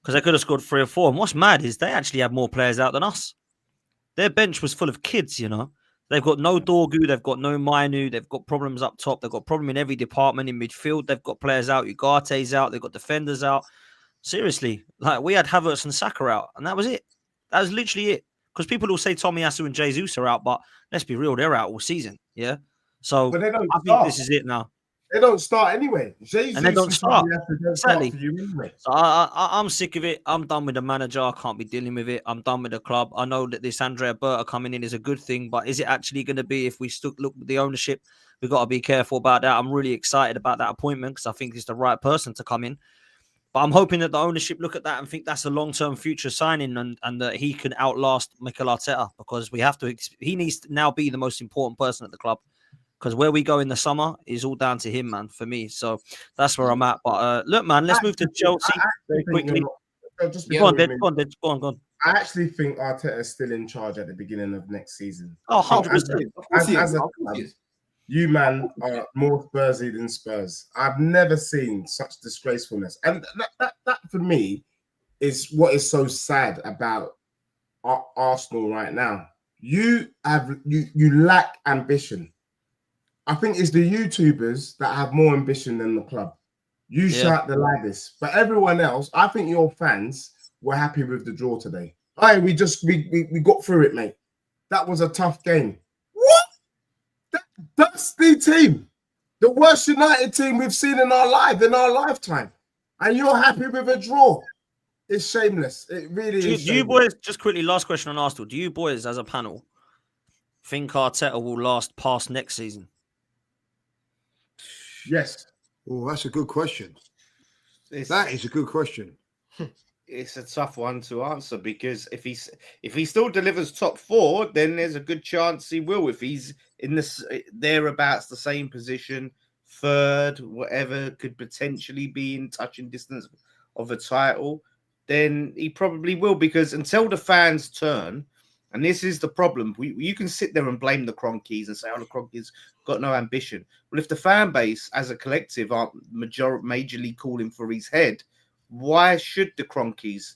because they could have scored 3 or 4. And what's mad is they actually had more players out than us. Their bench was full of kids, They've got no Dorgu, they've got no Mainu, they've got problems up top, they've got problem in every department in midfield. They've got players out, Ugarte's out, they've got defenders out. Seriously, like we had Havertz and Saka out, and that was it. That was literally it. Because people will say Tomiyasu and Jesus are out, but let's be real, they're out all season. Yeah. So but they don't I think this is it now. They don't start anyway. And they don't start. Exactly. Anyway. So I'm sick of it. I'm done with the manager. I can't be dealing with it. I'm done with the club. I know that this Andrea Berta coming in is a good thing, but is it actually going to be if we look at the ownership? We've got to be careful about that. I'm really excited about that appointment because I think it's the right person to come in. But I'm hoping that the ownership look at that and think that's a long-term future signing and that he can outlast Mikel Arteta because we have to. He needs to now be the most important person at the club because where we go in the summer is all down to him, man, for me. So that's where I'm at. But look, man, let's move to Chelsea very quickly. Go on. I actually think Arteta is still in charge at the beginning of next season. Oh, 100%. You, man, are more Spursy than Spurs. I've never seen such disgracefulness. And that for me, is what is so sad about Arsenal right now. You lack ambition. I think it's the YouTubers that have more ambition than the club. You shout the loudest. But everyone else, I think your fans were happy with the draw today. We got through it, mate. That was a tough game. That's the team, the worst United team we've seen in our lifetime, and you're happy with a draw. It's shameless. It really is. Do you boys, just quickly, last question on Arsenal, do you boys as a panel think Arteta will last past next season? Yes. Oh, that's a good question. That is a good question. It's a tough one to answer because if he still delivers top 4, then there's a good chance he will. If he's in this thereabouts the same position, 3rd, whatever, could potentially be in touching distance of a title, then he probably will. Because until the fans turn, and this is the problem, you can sit there and blame the Cronkies and say, "Oh, the Cronkies got no ambition." Well, if the fan base as a collective aren't majorly calling for his head, why should the Cronkies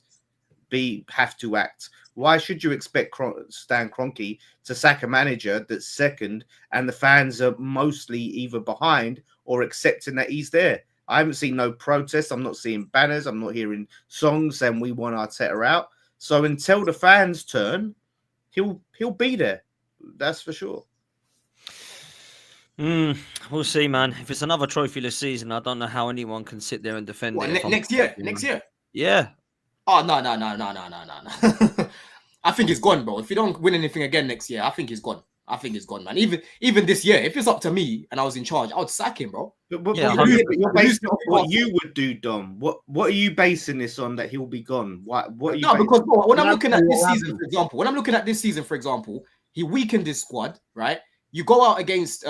have to act? Why should you expect Stan Kroenke to sack a manager that's second and the fans are mostly either behind or accepting that he's there? I haven't seen no protests. I'm not seeing banners. I'm not hearing songs saying we want Arteta out. So until the fans turn, he'll be there. That's for sure. We'll see, man. If it's another trophyless season, I don't know how anyone can sit there and defend it. Next year? Next year? Yeah. Oh, no. I think it's gone, bro. If you don't win anything again next year, I think it's gone. I think it's gone, man. Even this year, if it's up to me and I was in charge, I would sack him, bro. But you're basing off what you would do, Dom. What are you basing this on that he'll be gone? What are you? No, because bro, when I'm looking at this season, for example, he weakened his squad, right? You go out against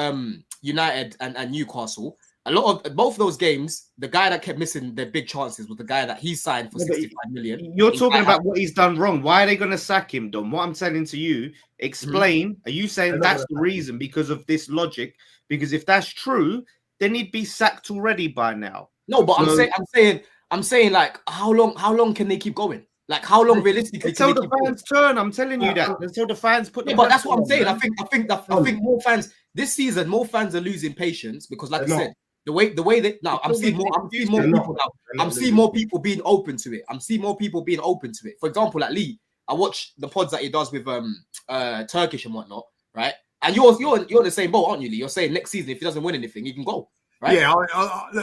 United and Newcastle. A lot of both of those games, the guy that kept missing their big chances was the guy that he signed for 65 million. You're talking about what he's done wrong. Why are they going to sack him, Dom? What I'm telling to you, explain. Are you saying that's the reason because of this logic? Because if that's true, then he'd be sacked already by now. No, but I'm saying like how long can they keep going? Like how long realistically? Until the fans turn. I'm telling you that. Until the fans put. But that's what I'm saying. I think more fans this season. More fans are losing patience because, like I said. The way that now I'm seeing more people now. I'm seeing more people being open to it. For example, like Lee, I watch the pods that he does with Turkish and whatnot, right? And you're in the same boat, aren't you, Lee? You're saying next season if he doesn't win anything, he can go, right? Yeah.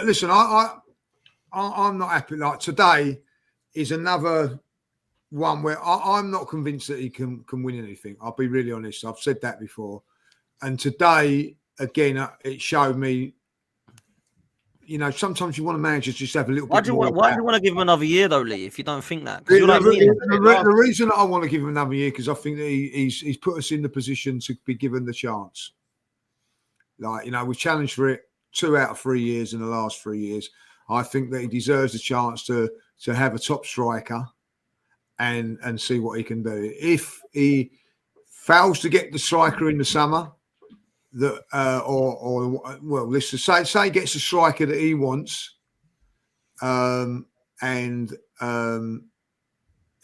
Listen, I'm not happy. Like today is another one where I'm not convinced that he can win anything. I'll be really honest. I've said that before, and today again, it showed me. You know, sometimes you want to managers just have a little bit more. Why do you want to give him another year, though, Lee, if you don't think that? The reason that I want to give him another year because I think that he's put us in the position to be given the chance. Like, you know, we've challenged for it 2 out of 3 years in the last 3 years. I think that he deserves a chance to have a top striker and see what he can do. If he fails to get the striker in the summer, that let's just say he gets a striker that he wants, we're in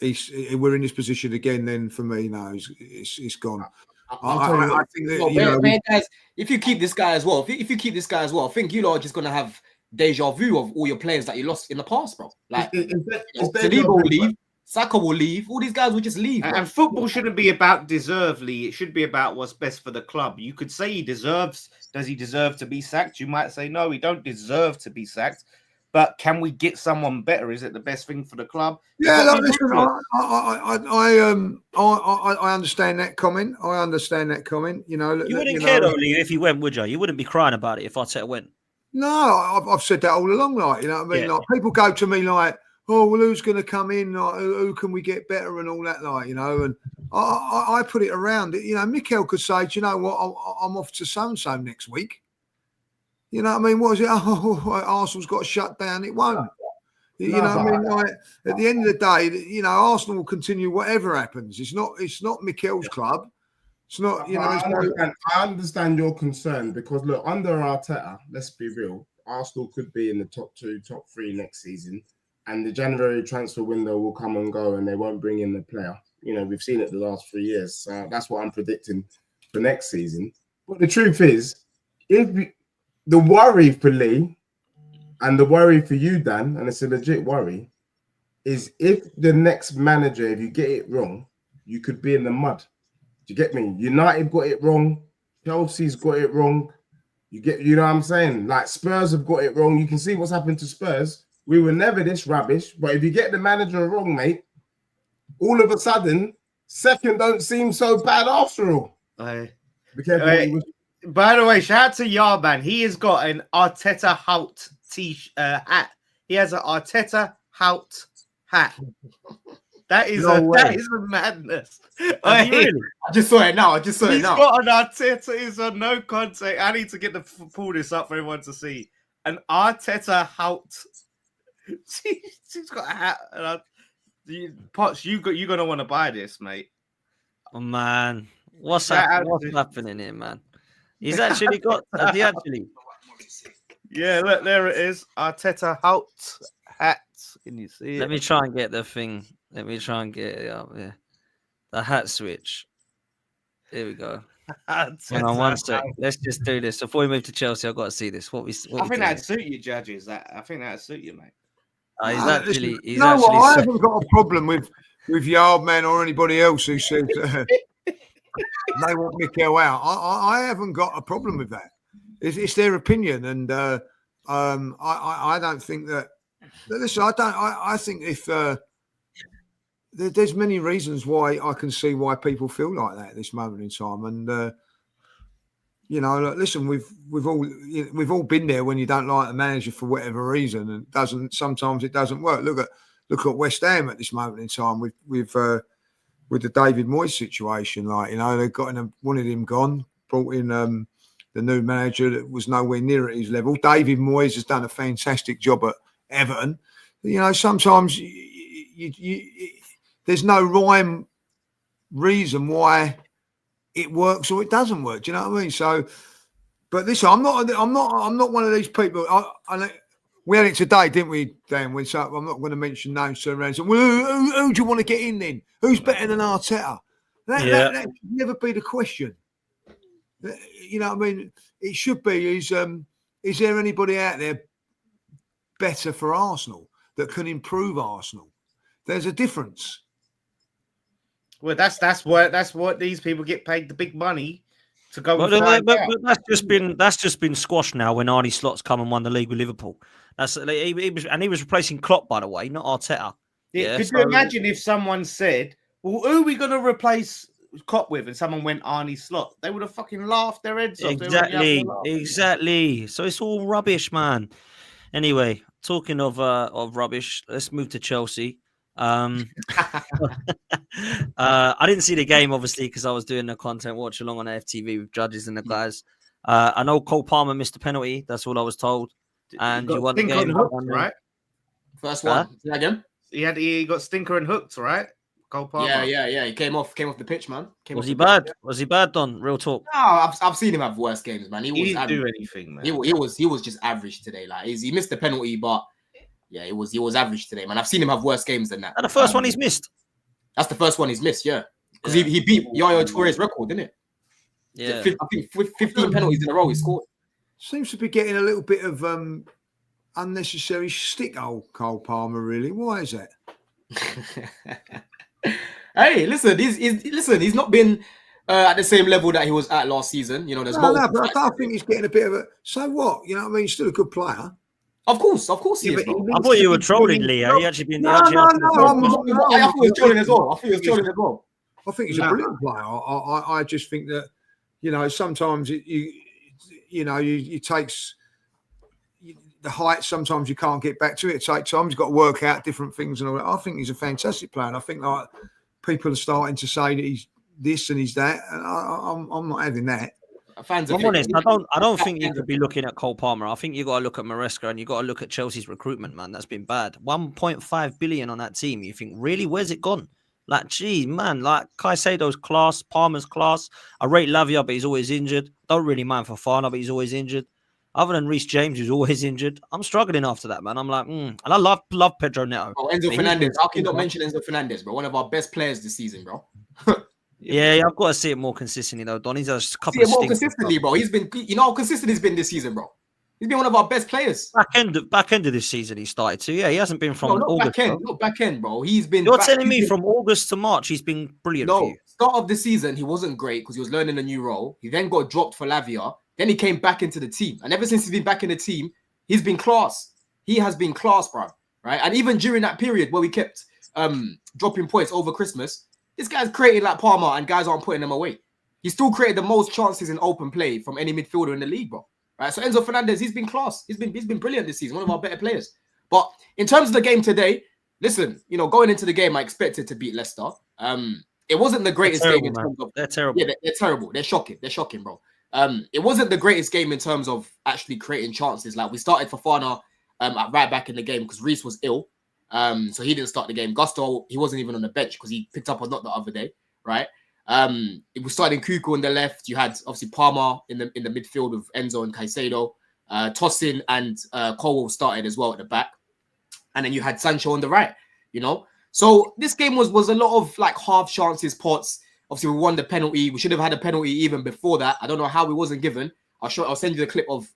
this position again. Then for me, no, it's gone. I think that man, guys, if you keep this guy as well, I think you lot are just gonna have deja vu of all your players that you lost in the past, bro. Like Saliba will leave. Saka will leave. All these guys will just leave. And football shouldn't be about deservedly. It should be about what's best for the club. You could say does he deserve to be sacked? You might say, no, he don't deserve to be sacked. But can we get someone better? Is it the best thing for the club? Yeah, listen, I understand that comment. You know, you wouldn't care though, Lee, if he went, would you? You wouldn't be crying about it if Arteta went. No, I've said that all along. Like, you know what I mean? Yeah. Like people go to me like, oh, well, who's going to come in? Like, who can we get better and all that, like, you know? And I put it around. You know, Mikel could say, do you know what? I'm off to so-and-so next week. You know what I mean? What is it? Oh, Arsenal's got shut down. It won't. You know what I mean? Like, at the end of the day, you know, Arsenal will continue whatever happens. It's not Mikel's club. It's not, you know. I understand your concern because, look, under Arteta, let's be real, Arsenal could be in the top 2, top 3 next season. And the January transfer window will come and go and they won't bring in the player. You know, we've seen it the last 3 years. So that's what I'm predicting for next season. But the truth is, the worry for Lee and the worry for you, Dan, and it's a legit worry, is if the next manager, if you get it wrong, you could be in the mud. Do you get me? United got it wrong. Chelsea's got it wrong. You know what I'm saying? Like Spurs have got it wrong. You can see what's happened to Spurs. We were never this rubbish, but if you get the manager wrong, mate, all of a sudden, second don't seem so bad after all. By the way, shout out to Yarman. He has got an Arteta Hout hat. He has an Arteta Hout hat. That is a madness. Really? I just saw it now. He's got an Arteta. It's on no contact. I need to pull this up for everyone to see. An Arteta Hout. She's got a hat. Potts, you're gonna want to buy this, mate. Oh man, what's happening here, man? He's actually got. Has he actually? Yeah, look, there it is. Arteta hat. Can you see it? Let me try and get the thing. Let me try and get it up. Yeah, the hat switch. Here we go. Hang on one sec. Let's just do this before we move to Chelsea. I've got to see this. I think that'd suit you, judges. I think that'd suit you, mate. I haven't got a problem with Yardman or anybody else who says they want Mikel out. I haven't got a problem with that. It's their opinion, and I don't think that. Listen, I think if there's many reasons why I can see why people feel like that at this moment in time, and listen, we've all been there when you don't like the manager for whatever reason, and sometimes it doesn't work. Look at West Ham at this moment in time with the David Moyes situation. They've wanted him gone, brought in the new manager that was nowhere near at his level. David Moyes has done a fantastic job at Everton. Sometimes there's no rhyme reason why it works or it doesn't work. Do you know what I mean? So, but listen, I'm not one of these people. We had it today, didn't we, Dan? So I'm not going to mention names. Turn around and say, well, who do you want to get in then? Who's better than Arteta? That should never be the question. You know what I mean? It should be, is there anybody out there better for Arsenal that can improve Arsenal? There's a difference. Well, that's what these people get paid the big money to go. But that's just been squashed now when Arne Slot's come and won the league with Liverpool. He was replacing Klopp, by the way, not Arteta. Could you imagine if someone said, "Well, who are we going to replace Klopp with?" and someone went Arne Slot? They would have fucking laughed their heads off. Exactly. So it's all rubbish, man. Anyway, talking of rubbish, let's move to Chelsea. I didn't see the game obviously because I was doing the content watch along on FTV with judges and the guys. I know Cole Palmer missed a penalty. That's all I was told. And you won the game, hooked, right? First one. Say that again. He got stinker and hooked, right? Cole Palmer. Yeah. He came off the pitch, man. Was he bad? Was he bad, Don? Real talk. No, I've seen him have worse games, man. He didn't do anything, man. He was just average today. Like he missed the penalty, but yeah, he was average today, man. I've seen him have worse games than that. And the first one he's missed. That's the first one he's missed, yeah. Because he beat Yaya Touré's record, didn't it? Yeah. I think 15 penalties in a row he scored. Seems to be getting a little bit of unnecessary stick, old Cole Palmer, really. Why is that? Hey, listen, he's not been at the same level that he was at last season. There's but I think he's getting a bit of a. So what? You know what I mean? He's still a good player. Of course he is. I thought you were trolling, Leo. He actually been. I thought he was trolling as well. I think he's a brilliant player. I just think that sometimes it takes the height. Sometimes you can't get back to it. It takes time. He's got to work out different things and all that. I think he's a fantastic player. And I think people are starting to say that he's this and he's that, and I'm not having that. I'm honest. I don't think you could be looking at Cole Palmer. I think you got to look at Maresca and you got to look at Chelsea's recruitment, man. That's been bad. 1.5 billion on that team. You think, really, where's it gone? Like, geez, man. Like Caicedo's class, Palmer's class. I rate Lavia, but he's always injured. Don't really mind Fofana, but he's always injured. Other than Reece James, who's always injured, I'm struggling after that, man. I'm like, and I love Pedro Neto. Oh, Enzo Fernandez. How can you not mention Enzo Fernandez, bro? One of our best players this season, bro. Yeah, I've got to see it more consistently, though. Don, he's a couple of more consistently, bro. He's been, how consistent he's been this season, bro. He's been one of our best players. Back end of this season, he started to. Yeah, he hasn't been from August. Not back end, bro. He's been. You're telling me from August to March, he's been brilliant. No, for you. Start of the season, he wasn't great because he was learning a new role. He then got dropped for Lavia. Then he came back into the team, and ever since he's been back in the team, he's been class. He has been class, bro. Right, and even during that period where we kept dropping points over Christmas. This guy's created like Palmer and guys aren't putting them away. He still created the most chances in open play from any midfielder in the league, bro. Right? So Enzo Fernandez, he's been class. He's been brilliant this season, one of our better players. But in terms of the game today, listen, going into the game, I expected to beat Leicester. It wasn't the greatest game in terms of they're terrible. Yeah, they're terrible. They're shocking, bro. It wasn't the greatest game in terms of actually creating chances. Like we started Fofana right back in the game because Reece was ill. So he didn't start the game. Gusto, he wasn't even on the bench because he picked up a knock the other day, right? It was starting Kuku on the left. You had obviously Palmer in the midfield with Enzo and Caicedo. Tosin and Colwell started as well at the back. And then you had Sancho on the right, So this game was a lot of like half chances, pots. Obviously, we won the penalty. We should have had a penalty even before that. I don't know how it wasn't given. I'll send you the clip of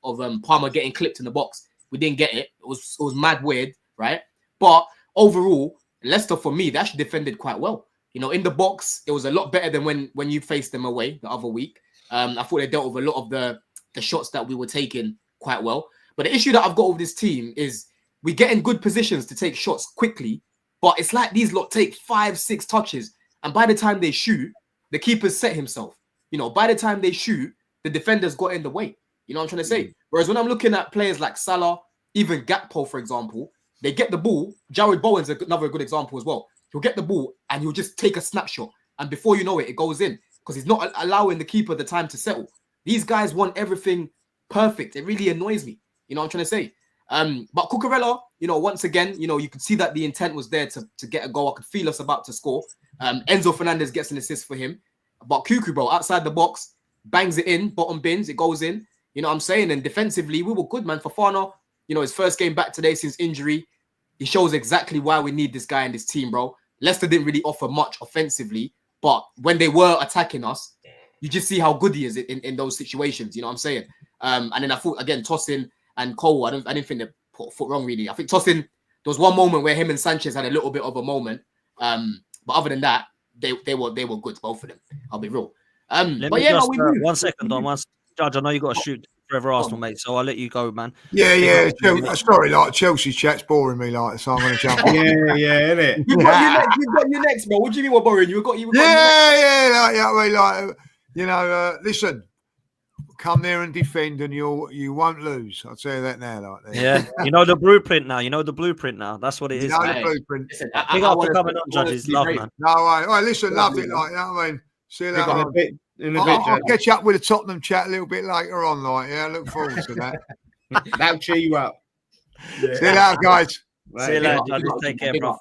Palmer getting clipped in the box. We didn't get it. It was mad weird, right? But overall, Leicester, for me, they actually defended quite well. In the box, it was a lot better than when you faced them away the other week. I thought they dealt with a lot of the the shots that we were taking quite well. But the issue that I've got with this team is we get in good positions to take shots quickly, but it's like these lot take 5-6 touches, and by the time they shoot, the keeper's set himself. By the time they shoot, the defender's got in the way. You know what I'm trying to say? Whereas when I'm looking at players like Salah, even Gakpo, for example, they get the ball. Jared Bowen's another good example as well. He'll get the ball and he'll just take a snapshot, and before you know it, it goes in because he's not allowing the keeper the time to settle. These guys want everything perfect. It really annoys me. You know what I'm trying to say? But Cucurella, once again, you could see that the intent was there to get a goal. I could feel us about to score. Enzo Fernandez gets an assist for him. But Cucu, bro, outside the box, bangs it in, bottom bins, it goes in. You know what I'm saying? And defensively, we were good, man. Fofana, his first game back today since injury, he shows exactly why we need this guy in this team, bro. Leicester didn't really offer much offensively, but when they were attacking us, you just see how good he is in those situations. You know what I'm saying? And then I thought, again, Tosin and Cole, I didn't think they put a foot wrong, really. I think Tosin, there was one moment where him and Sanchez had a little bit of a moment. But other than that, they were good, both of them. I'll be real. One second, Don. Judge, I know you got to shoot forever Arsenal, mate, so I'll let you go, man. Yeah. Sorry, like Chelsea chat's boring me, like, so I'm going to jump on. yeah, innit? We've got you next, bro. What do you mean we're boring? Listen, come there and defend, and you won't lose. I'll tell you that now. Like, yeah, the blueprint now. That's what it is. The blueprint. Listen, Big up for coming on, judges. Love, man. No, all right, listen, love it. Like, you know what I mean? See you later. I'll catch up with the Tottenham chat a little bit later on. Like, yeah, I look forward to that. That'll cheer you up. Yeah. See you later, guys. See you later, judges. Take care, bro.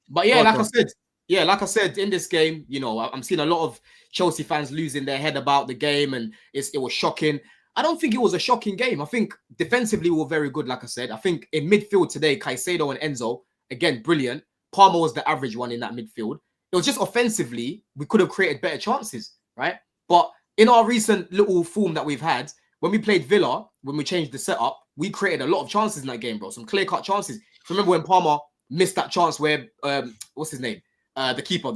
But yeah, like I said, in this game, I'm seeing a lot of Chelsea fans losing their head about the game, and it was shocking. I don't think it was a shocking game. I think defensively we were very good, like I said. I think in midfield today, Caicedo and Enzo, again, brilliant. Palmer was the average one in that midfield. It was just offensively, we could have created better chances, right? But in our recent little form that we've had, when we played Villa, when we changed the setup, we created a lot of chances in that game, bro. Some clear-cut chances. Remember when Palmer missed that chance where, what's his name? The keeper,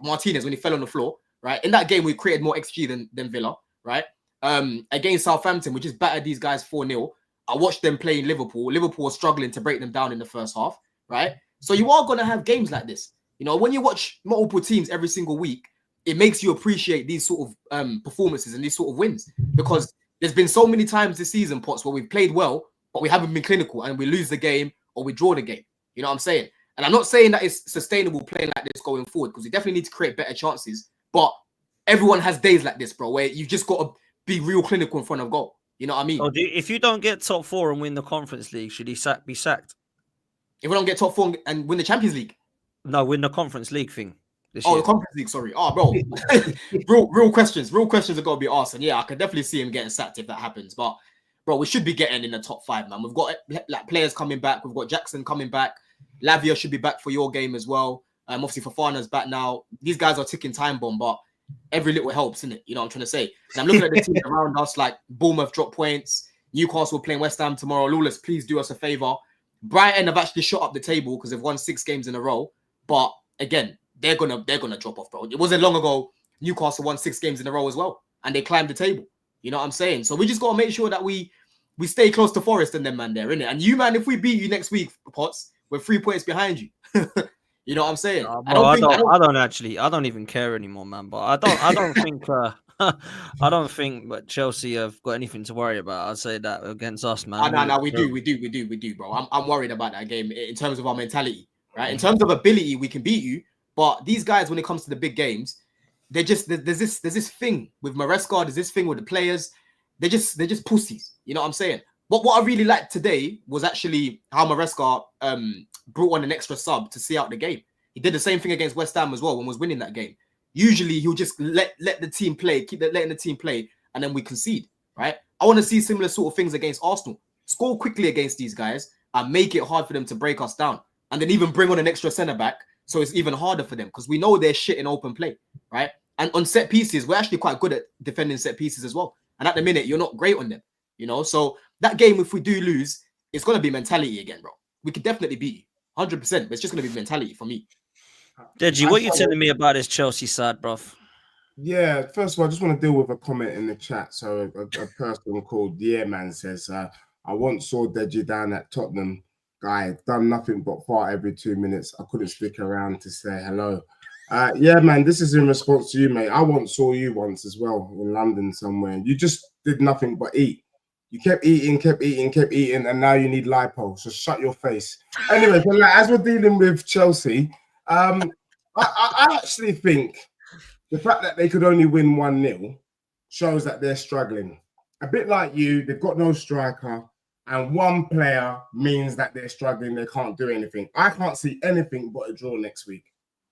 Martinez, when he fell on the floor, right? In that game, we created more XG than Villa, right? Against Southampton, we just battered these guys 4-0. I watched them play in Liverpool. Liverpool was struggling to break them down in the first half, right? So you are going to have games like this. When you watch multiple teams every single week, it makes you appreciate these sort of performances and these sort of wins, because there's been so many times this season, Potts, where we've played well, but we haven't been clinical and we lose the game or we draw the game. You know what I'm saying? And I'm not saying that it's sustainable playing like this going forward, because we definitely need to create better chances. But everyone has days like this, bro, where you've just got to be real clinical in front of goal. You know what I mean? If you don't get top 4 and win the Conference League, should he be sacked? If we don't get top 4 and win the Champions League? No, win the Conference League thing. The Conference League, sorry. Oh, bro. real questions. Real questions have got to be asked. And yeah, I could definitely see him getting sacked if that happens. But, bro, we should be getting in the top 5, man. We've got players coming back. We've got Jackson coming back. Lavia should be back for your game as well. Obviously, Fofana's back now. These guys are ticking time bomb, but every little helps, isn't it? You know what I'm trying to say? And I'm looking at the teams around us, like Bournemouth drop points. Newcastle playing West Ham tomorrow. Lawless, please do us a favour. Brighton have actually shot up the table because they've won 6 games in a row. But again, they're gonna drop off, bro. It wasn't long ago Newcastle won 6 games in a row as well, and they climbed the table. You know what I'm saying? So we just gotta make sure that we stay close to Forest and them, man, there, innit? And you, man, if we beat you next week, Potts, we're 3 points behind you. You know what I'm saying? I don't even care anymore, man. But I don't think I don't think that Chelsea have got anything to worry about. I'd say that against us, man. No, we do, bro. I'm worried about that game in terms of our mentality, right? In terms of ability, we can beat you, but these guys, when it comes to the big games, there's this thing with Maresca, there's this thing with the players. They're just pussies. You know what I'm saying? But what I really liked today was actually how Maresca brought on an extra sub to see out the game. He did the same thing against West Ham as well when was winning that game. Usually he'll just let the team play, letting the team play, and then we concede, right? I want to see similar sort of things against Arsenal. Score quickly against these guys and make it hard for them to break us down. And then even bring on an extra centre-back so it's even harder for them, because we know they're shit in open play, right? And on set pieces, we're actually quite good at defending set pieces as well. And at the minute, you're not great on them, you know? So that game, if we do lose, it's going to be mentality again, bro. We could definitely beat you, 100%, but it's just going to be mentality for me. Deji, what are you telling me about this Chelsea side, bro? Yeah, first of all, I just want to deal with a comment in the chat. So a person called Yeah Man says, I once saw Deji down at Tottenham. Guy done nothing but fart every 2 minutes. I couldn't stick around to say hello. Yeah, man, this is in response to you, mate. I once saw you once as well in London somewhere. You just did nothing but eat. You kept eating, and now you need lipo. So shut your face. Anyway, so as we're dealing with Chelsea, I actually think the fact that they could only win 1-0 shows that they're struggling. A bit like you, they've got no striker, and one player means that they're struggling. They can't do anything. I can't see anything but a draw next week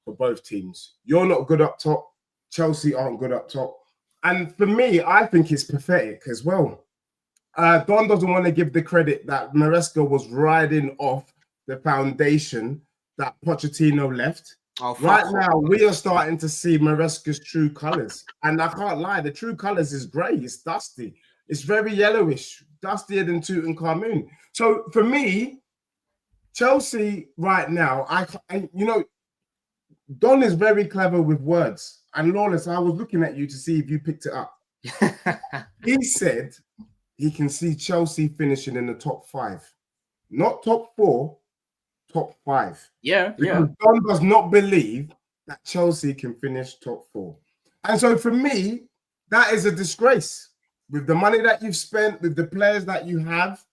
for both teams. You're not good up top. Chelsea aren't good up top. And for me, I think it's pathetic as well. Don doesn't want to give the credit that Maresca was riding off the foundation that Pochettino left. Right now, we are starting to see Maresca's true colours. And I can't lie, the true colours is grey. It's dusty. It's very yellowish, dustier than Tutankhamun. So for me, Chelsea right now, Don is very clever with words. And Lawless, I was looking at you to see if you picked it up. He said he can see Chelsea finishing in the top 5. Not top 4, top 5. Yeah. Don does not believe that Chelsea can finish top 4. And so for me, that is a disgrace. With the money that you've spent, with the players that you have,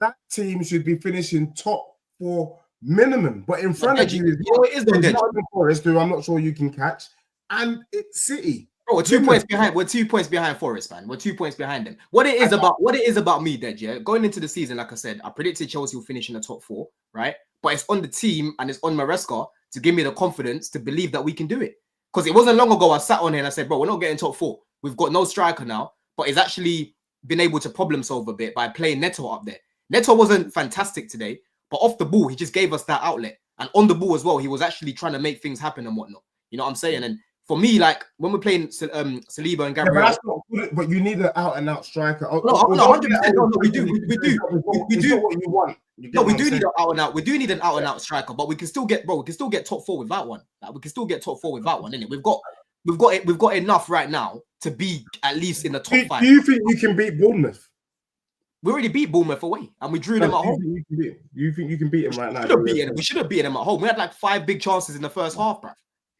that team should be finishing top 4 minimum. But in front of you is Nottingham Forest, who I'm not sure you can catch, and it's City. Bro, we're 2 points behind. We're 2 points behind Forest, man. We're 2 points behind them. What it is about me, Dej, yeah. Going into the season, like I said, I predicted Chelsea will finish in the top 4, right? But it's on the team and it's on Maresca to give me the confidence to believe that we can do it. Because it wasn't long ago I sat on here and I said, bro, we're not getting top 4. We've got no striker now, but he's actually been able to problem solve a bit by playing Neto up there. Neto wasn't fantastic today, but off the ball, he just gave us that outlet. And on the ball as well, he was actually trying to make things happen and whatnot. You know what I'm saying? And for me, like when we're playing Saliba and Gabriel, but that's not good. But you need an out-and-out striker. No, 100%. No, we do. We do. What you want. No, we do need an out-and-out. We do need an out-and-out striker, but we can still get, we can still get top 4 without one. Like we can still get top 4 without one, innit? We've got enough right now to be at least in the top 5. Do you think you can beat Bournemouth? We already beat Bournemouth away, and we drew them at home. You think you can beat them right now? We should have beaten them at home. We had like 5 big chances in the first half, bro.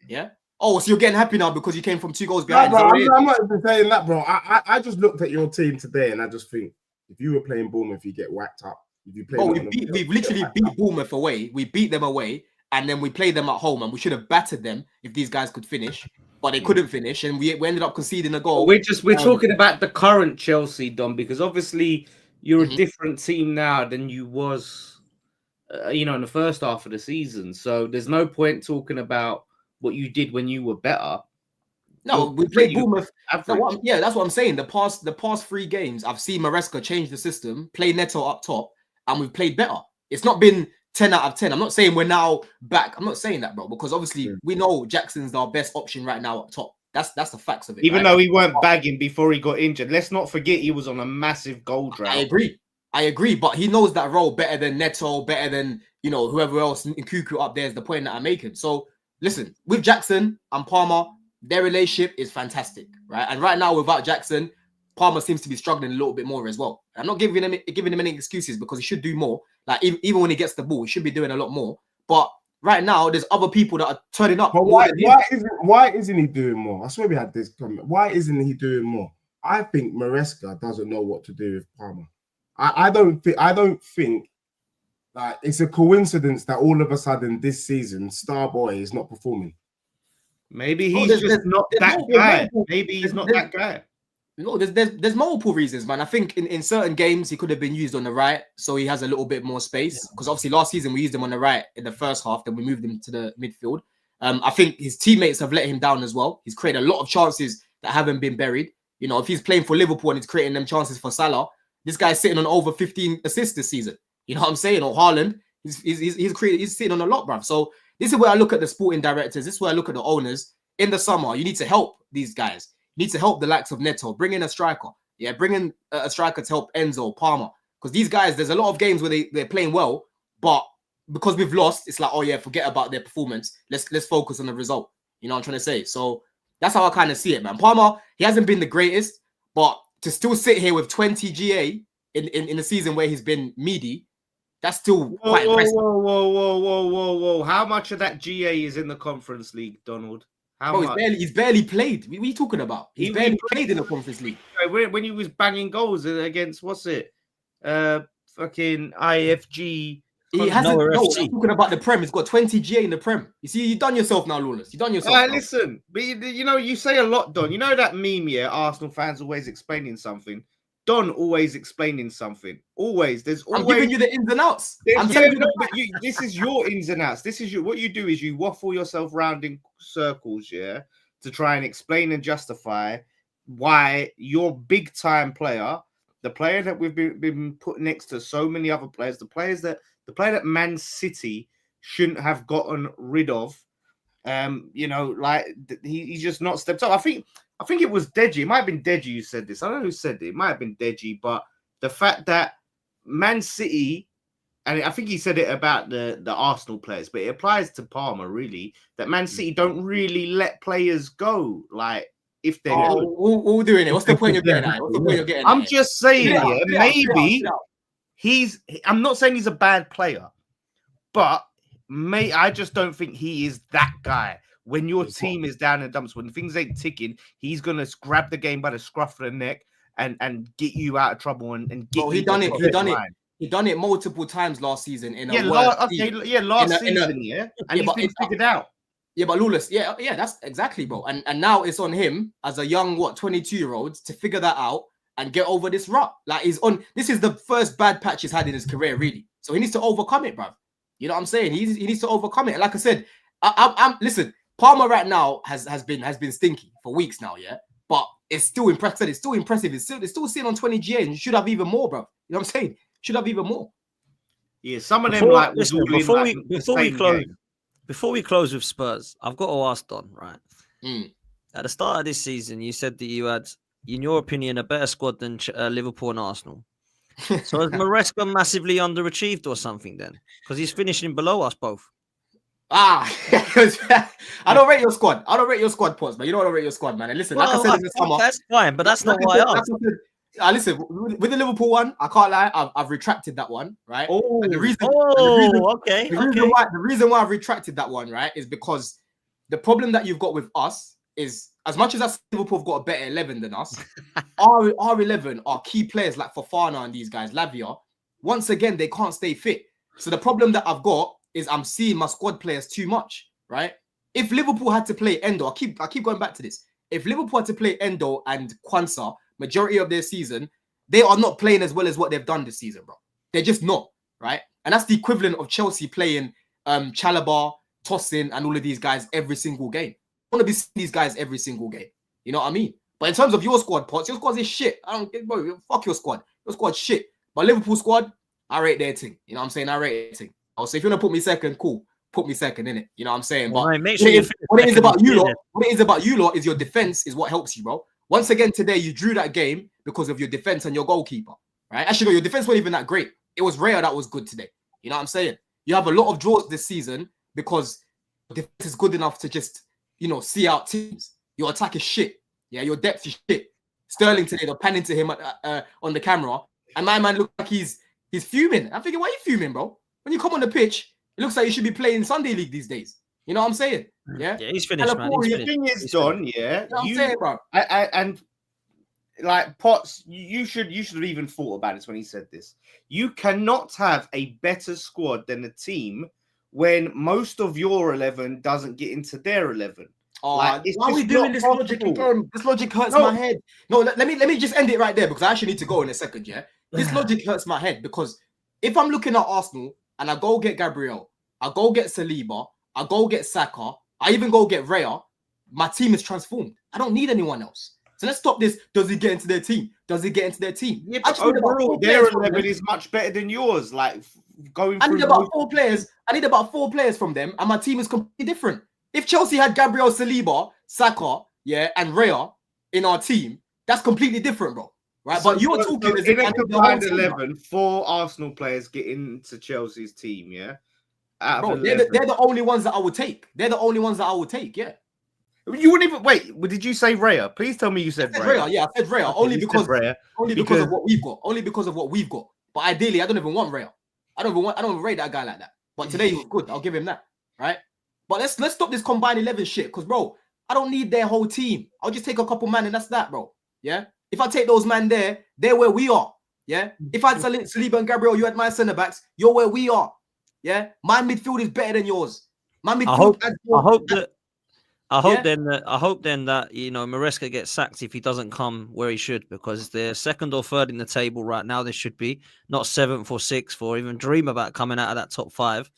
Yeah. Oh, so you're getting happy now because you came from 2 goals behind? No, bro, I'm not even saying that, bro. I just looked at your team today, and I just think if you were playing Bournemouth, you get whacked up. If you play, we've literally beat Bournemouth away. We beat them away, and then we played them at home, and we should have battered them if these guys could finish, but they couldn't finish, and we ended up conceding a goal. We're talking about the current Chelsea, Dom, because obviously you're a different team now than you was, in the first half of the season. So there's no point talking about what you did when you were better. No, we played Bournemouth. That's what I'm saying. The past 3 games, I've seen Maresca change the system, play Neto up top, and we've played better. It's not been 10 out of 10. I'm not saying we're now back. I'm not saying that, bro, because obviously we know Jackson's our best option right now up top. That's the facts of it. Even though he weren't bagging before he got injured. Let's not forget he was on a massive goal drought. I agree, but he knows that role better than Neto, better than, whoever else in Cuckoo up there is the point that I'm making. So listen, with Jackson and Palmer, their relationship is fantastic, right? And right now, without Jackson, Palmer seems to be struggling a little bit more as well. I'm not giving him any excuses because he should do more. Like even when he gets the ball, he should be doing a lot more. But right now, there's other people that are turning up. But why isn't he doing more? I swear we had this comment. Why isn't he doing more? I think Maresca doesn't know what to do with Palmer. I don't think that it's a coincidence that all of a sudden this season Starboy is not performing. Maybe he's just not that guy. Maybe he's not that guy. No, there's multiple reasons, man. I think in certain games he could have been used on the right, so he has a little bit more space. Because obviously last season we used him on the right in the first half, then we moved him to the midfield. I think his teammates have let him down as well. He's created a lot of chances that haven't been buried. If he's playing for Liverpool and he's creating them chances for Salah, this guy's sitting on over 15 assists this season. You know what I'm saying? Or Haaland, he's sitting on a lot, bruv. So this is where I look at the sporting directors. This is where I look at the owners. In the summer, you need to help these guys. You need to help the likes of Neto. Bring in a striker. Yeah, bring in a striker to help Enzo, Palmer. Because these guys, there's a lot of games where they're playing well, but because we've lost, it's like, oh yeah, forget about their performance. Let's focus on the result. You know what I'm trying to say? So That's how I kind of see it, man. Palmer, he hasn't been the greatest, but to still sit here with 20 GA in a season where he's been meaty, that's still quite impressive. Whoa. How much of that GA is in the Conference League, Donald? How much? He's barely played. What are you talking about? He's barely played in the Conference League. When he was banging goals against, what's it? Fucking IFG. He hasn't. No, I'm talking about the Prem. He's got 20 GA in the Prem. You see, you've done yourself now, Lawless. You've done yourself. All right, listen. But you know, you say a lot, Don. You know that meme, yeah? Arsenal fans always explaining something. Don always explaining something. Always. I'm giving you the ins and outs. I'm telling you. This is your ins and outs. This is what you do is you waffle yourself round in circles, yeah, to try and explain and justify why your big time player, the player that we've been put next to so many other players, the player that Man City shouldn't have gotten rid of. You know, like he's just not stepped up. I think it was Deji. It might have been Deji who said this. I don't know who said it. It might have been Deji, but the fact that Man City, and I think he said it about the Arsenal players, but it applies to Palmer really, that Man City don't really let players go. Like if they're all doing it. What's the point you're getting at? I'm just saying, maybe I'm not saying he's a bad player, but I just don't think he is that guy. When your team is down in the dumps, when things ain't ticking, he's gonna grab the game by the scruff of the neck and get you out of trouble and get. He done it multiple times last season in a last season, and he's been figured out. Yeah, but Lawless, yeah, that's exactly, bro. And now it's on him as a young 22-year-old to figure that out and get over this rut. Like this is the first bad patch he's had in his career, really. So he needs to overcome it, bro. You know what I'm saying? He needs to overcome it. Like I said, I'm listen. Palmer right now has been stinky for weeks now, yeah. But it's still impressive. It's still impressive. It's still sitting on 20 GA, and you should have even more, bro. You know what I'm saying? Should have even more. Yeah, some of them before we close with Spurs, I've got to ask Don, right? At the start of this season, you said that you had, in your opinion, a better squad than Liverpool and Arsenal. So has Maresca massively underachieved or something then? Because he's finishing below us both. I don't rate your squad. I don't rate your squad, Potts, man. You don't want to rate your squad, man. And listen, like I said in the summer, that's fine, but that's not why I asked. Listen, with the Liverpool one, I can't lie, I've retracted that one, right? The reason why I've retracted that one, right, is because the problem that you've got with us is, as much as us Liverpool have got a better 11 than us, our 11 are key players like Fofana and these guys, Lavia. Once again, they can't stay fit. So the problem that I've got is I'm seeing my squad players too much, right? If Liverpool had to play Endo, I keep going back to this. If Liverpool had to play Endo and Kwanzaa majority of their season, they are not playing as well as what they've done this season, bro. They're just not, right? And that's the equivalent of Chelsea playing Chalobah, Tosin, and all of these guys every single game. I want to be seeing these guys every single game. You know what I mean? But in terms of your squad, Potts, your squad is shit. I don't get, bro. Fuck your squad. Your squad's shit. But Liverpool squad, I rate their thing. You know what I'm saying? I rate their thing. So if you want to put me second, cool. Put me second, innit? You know what I'm saying? But what it is about you lot is your defense is what helps you, bro. Once again today, you drew that game because of your defense and your goalkeeper, right? Actually, no, your defense wasn't even that great. It was Raya that was good today. You know what I'm saying? You have a lot of draws this season because defense is good enough to just, see out teams. Your attack is shit. Yeah, your depth is shit. Sterling today, they're panning to him on the camera, and my man looked like he's fuming. I'm thinking, why are you fuming, bro? When you come on the pitch, it looks like you should be playing Sunday League these days. You know what I'm saying? Yeah, he's finished, man. The thing is, Don, yeah, you know what I'm saying, bro. And like Potts, you should have even thought about this when he said this. You cannot have a better squad than a team when most of your 11 doesn't get into their 11. Why are we doing this logic again? This logic hurts my head. No, let me just end it right there because I actually need to go in a second. Yeah, this logic hurts my head because if I'm looking at Arsenal and I go get Gabriel, I go get Saliba, I go get Saka, I even go get Raya, my team is transformed. I don't need anyone else. So let's stop this. Does he get into their team? Does he get into their team? Yeah, but overall, their 11 is much better than yours. Like going. I need about 4 players. I need about 4 players from them, and my team is completely different. If Chelsea had Gabriel, Saliba, Saka, and Raya in our team, that's completely different, bro. Right? So, but you're talking as in a combined 11, 4 Arsenal players get into Chelsea's team, yeah. Bro, they're the only ones that I would take. They're the only ones that I would take, yeah. You wouldn't even wait. Did you say Raya? Please tell me you said Raya. Yeah, I said Raya only because of what we've got. Only because of what we've got. But ideally, I don't even want Raya. I don't even rate that guy like that. But today he was good. I'll give him that. Right? But let's stop this combined 11 shit. Because bro, I don't need their whole team. I'll just take a couple man and that's that, bro. Yeah. If I take those man there, they're where we are. Yeah. If I had Saliba and Gabriel, you had my centre backs, you're where we are. Yeah. My midfield is better than yours. My midfield. I hope then that Maresca gets sacked if he doesn't come where he should, because they're second or third in the table right now. They should be not seventh or sixth or even dream about coming out of that top five.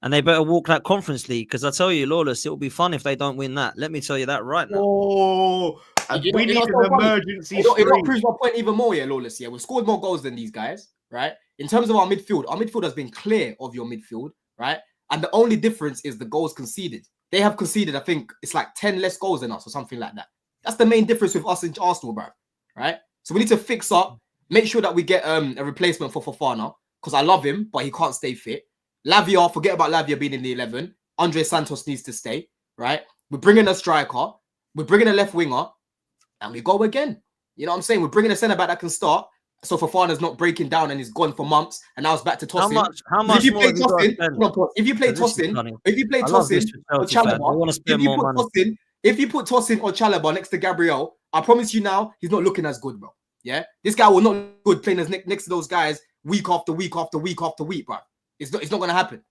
And they better walk that Conference League, because I tell you, Lawless, it'll be fun if they don't win that. Let me tell you that right now. Oh, we need an emergency. It proves my point even more, yeah, Lawless. Yeah, we've scored more goals than these guys, right? In terms of our midfield has been clear of your midfield, right? And the only difference is the goals conceded. They have conceded, I think it's like 10 less goals than us or something like that. That's the main difference with us and Arsenal, bro. Right? So we need to fix up, make sure that we get a replacement for Fofana, because I love him, but he can't stay fit. Lavia, forget about Lavia being in the 11. Andre Santos needs to stay, right? We're bringing a striker, we're bringing a left winger, and we go again. You know what I'm saying? We're bringing a centre back that can start. So Fofana's not breaking down and he's gone for months, and now it's back to tossing. How much if you more play tossing, if you play tossing or Chalobah, if you put tossing or Chalobah next to Gabriel, I promise you now, he's not looking as good, bro. Yeah, this guy will not look good playing as next to those guys week after week after week after week, bro. It's not going to happen.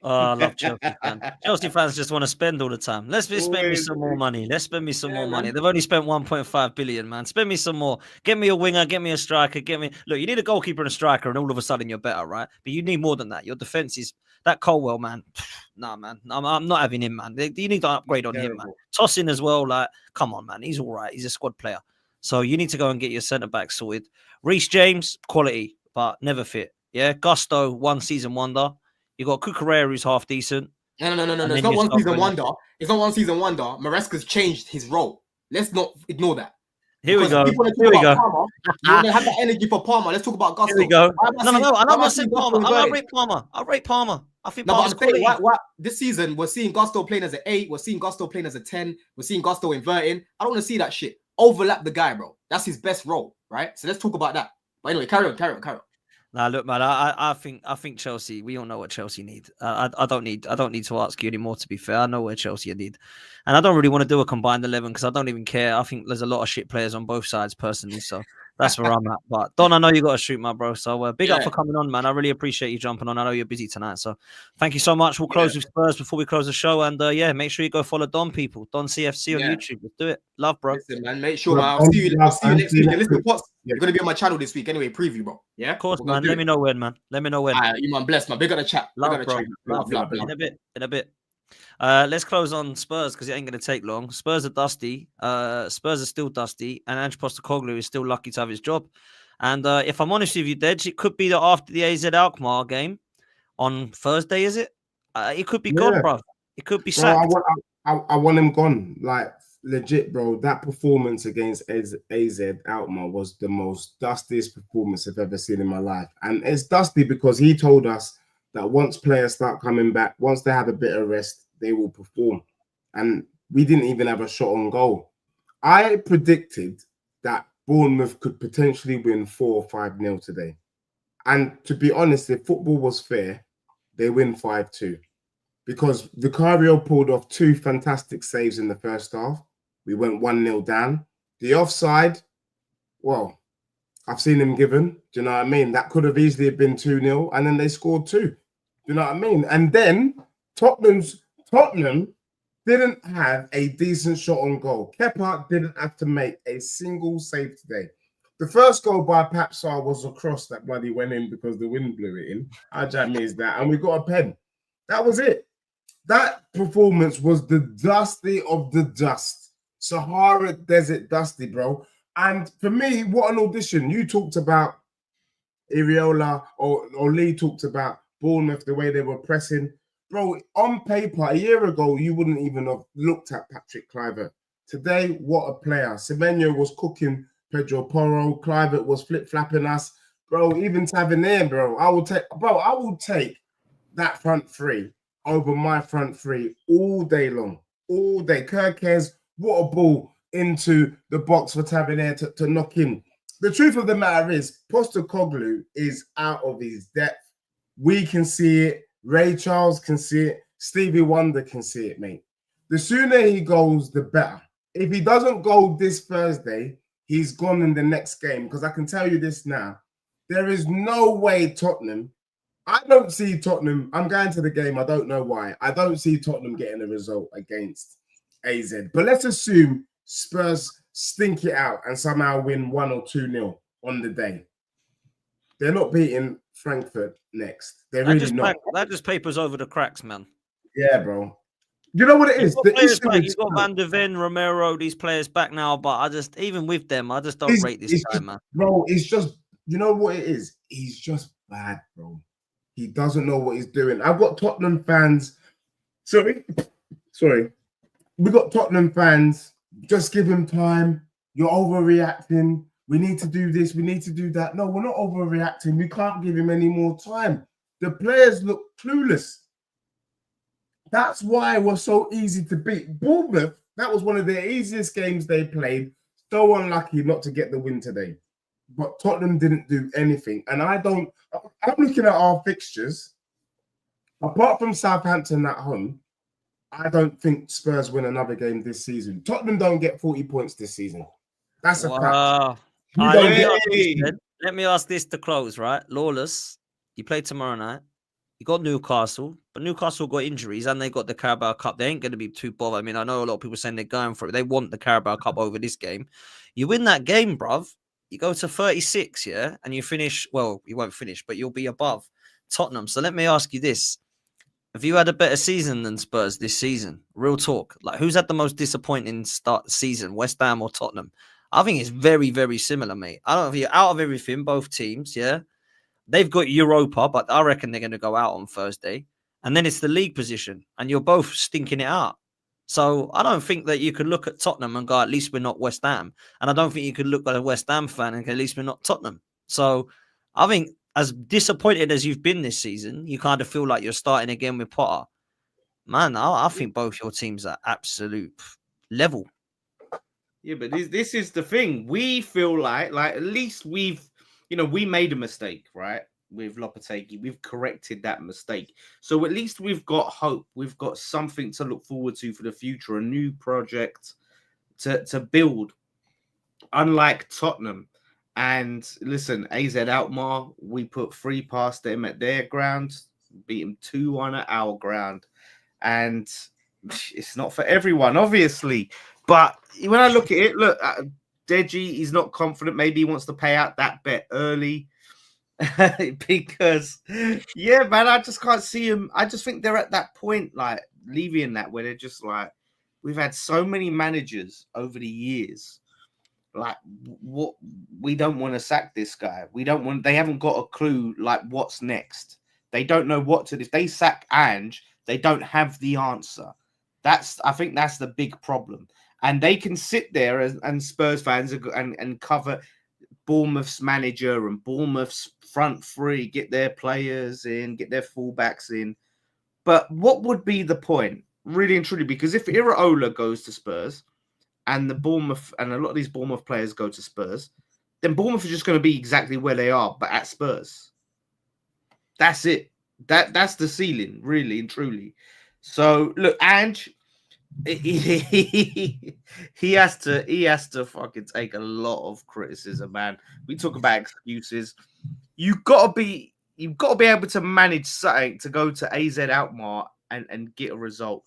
Oh, I love Chelsea fans. Chelsea fans just want to spend all the time. Let's spend me some more money. Let's spend me some more money. They've only spent 1.5 billion, man. Spend me some more. Get me a winger. Get me a striker. Look, you need a goalkeeper and a striker, and all of a sudden you're better, right? But you need more than that. Your defense is that Colwell, man. Nah, man. I'm not having him, man. You need to upgrade on him, man. Tossing as well. Like, come on, man. He's all right. He's a squad player. So you need to go and get your centre back sorted. Reece James, quality, but never fit. Yeah, Gusto, one season wonder. You got Cucurella, who's half decent. No. It's not one season wonder. It's not one season wonder. Maresca's changed his role. Let's not ignore that. Here we go. You want to have that energy for Palmer. Let's talk about Gusto. Here we go. No. I'm not saying Palmer. I rate Palmer. I think Palmer's quality. This season, we're seeing Gusto playing as an 8. We're seeing Gusto playing as a 10. We're seeing Gusto inverting. I don't want to see that shit. Overlap the guy, bro. That's his best role, right? So let's talk about that. But anyway, carry on. Nah, look, man. I think Chelsea. We all know what Chelsea need. I don't need to ask you anymore. To be fair, I know where Chelsea need, and I don't really want to do a combined 11 because I don't even care. I think there's a lot of shit players on both sides personally. So that's where I'm at. But Don, I know you got to shoot, my bro. So big up for coming on, man. I really appreciate you jumping on. I know you're busy tonight, so thank you so much. We'll close with Spurs before we close the show, and make sure you go follow Don, people. Don CFC on YouTube. Let's do it. Love, bro. Listen, man. Make sure. I'll see you next week. And listen, you're gonna be on my channel this week anyway. Preview, bro. Yeah, of course, man. Let me know when, man. You man, bless, man. Big up the chat. Love, bro. Love. In a bit. Let's close on Spurs because it ain't going to take long. Spurs are dusty. Spurs are still dusty, and Ange Postecoglou is still lucky to have his job. And if I'm honest with you, Dej, it could be that after the AZ Alkmaar game on Thursday, is it? It could be gone, bro. It could be sacked. I want him gone. Like, legit, bro. That performance against AZ Alkmaar was the most dustiest performance I've ever seen in my life. And it's dusty because he told us that once players start coming back, once they have a bit of rest, they will perform. And we didn't even have a shot on goal. I predicted that Bournemouth could potentially win 4 or 5-0 today. And to be honest, if football was fair, they win 5-2. Because Vicario pulled off 2 fantastic saves in the first half. We went 1-0 down. The offside, well, I've seen him given. Do you know what I mean? That could have easily been 2-0, and then they scored 2. Do you know what I mean? And then Tottenham didn't have a decent shot on goal. Kepa didn't have to make a single save today. The first goal by Pap Sarr was a cross that bloody went in because the wind blew it in. How Jack means that, and we got a pen. That was it. That performance was the dusty of the dust. Sahara Desert dusty, bro. And for me, what an audition. You talked about Iriola or Lee talked about Bournemouth, the way they were pressing. Bro, on paper, a year ago, you wouldn't even have looked at Patrick Kluivert. Today, what a player. Semenyo was cooking Pedro Porro. Kluivert was flip-flapping us. Bro, even Tavernier, bro. I will take that front three over my front three all day long. all day. Kirkes, what a ball into the box for Tavernier to knock in. The truth of the matter is, Postecoglou is out of his depth. We can see it. Ray Charles can see it. Stevie Wonder can see it, mate. The sooner he goes, the better. If he doesn't go this Thursday, he's gone in the next game. Because I can tell you this now. There is no way Tottenham... I don't see Tottenham... I'm going to the game. I don't know why. I don't see Tottenham getting a result against AZ. But let's assume Spurs stink it out and somehow win 1 or 2-0 on the day. They're not beating Frankfurt next. They're really not. That just papers over the cracks, man. Yeah, bro. You know what it is? You've got Van der Ven, Romero, these players back now, but even with them, I just don't rate this guy, man. Bro, it's just, you know what it is? He's just bad, bro. He doesn't know what he's doing. I've got Tottenham fans. Sorry. We got Tottenham fans. Just give him time. You're overreacting. We need to do this. We need to do that. No, we're not overreacting. We can't give him any more time. The players look clueless. That's why we're so easy to beat. Bournemouth, that was one of their easiest games they played. So unlucky not to get the win today. But Tottenham didn't do anything. And I'm looking at our fixtures. Apart from Southampton at home, I don't think Spurs win another game this season. Tottenham don't get 40 points this season. That's a fact. Let me ask this to close, right? Lawless, you play tomorrow night. You got Newcastle, but Newcastle got injuries and they got the Carabao Cup. They ain't going to be too bothered. I mean, I know a lot of people saying they're going for it. They want the Carabao Cup over this game. You win that game, bruv. You go to 36, yeah? And you finish, well, you won't finish, but you'll be above Tottenham. So let me ask you this. Have you had a better season than Spurs this season? Real talk. Like, who's had the most disappointing start the season, West Ham or Tottenham? I think it's very, very similar, mate. I don't know if you're out of everything, both teams, yeah? They've got Europa, but I reckon they're going to go out on Thursday. And then it's the league position, and you're both stinking it out. So I don't think that you could look at Tottenham and go, at least we're not West Ham. And I don't think you could look at a West Ham fan and go, at least we're not Tottenham. So I think as disappointed as you've been this season, you kind of feel like you're starting again with Potter. Man, I think both your teams are absolute level. Yeah, but this is the thing. We feel like at least we made a mistake, right? With Lopetegui. We've corrected that mistake. So at least we've got hope. We've got something to look forward to for the future, a new project to build. Unlike Tottenham. And listen, AZ Alkmaar, we put 3 past them at their ground, beat them 2-1 at our ground. And it's not for everyone, obviously. But when I look at it, Deji, he's not confident. Maybe he wants to pay out that bet early. Because, yeah, man, I just can't see him. I just think they're at that point, like, leaving that, where they're just like, we've had so many managers over the years. Like, what, we don't want to sack this guy. They haven't got a clue, like, what's next. They don't know what to do. If they sack Ange, they don't have the answer. I think that's the big problem. And they can sit there and Spurs fans and cover Bournemouth's manager and Bournemouth's front three, get their players in, get their fullbacks in. But what would be the point, really and truly? Because if Iraola goes to Spurs and a lot of these Bournemouth players go to Spurs, then Bournemouth is just going to be exactly where they are, but at Spurs. That's it. That's the ceiling, really and truly. So look, Ange, he has to fucking take a lot of criticism, man. We talk about excuses. You've got to be able to manage something to go to AZ Alkmaar and get a result.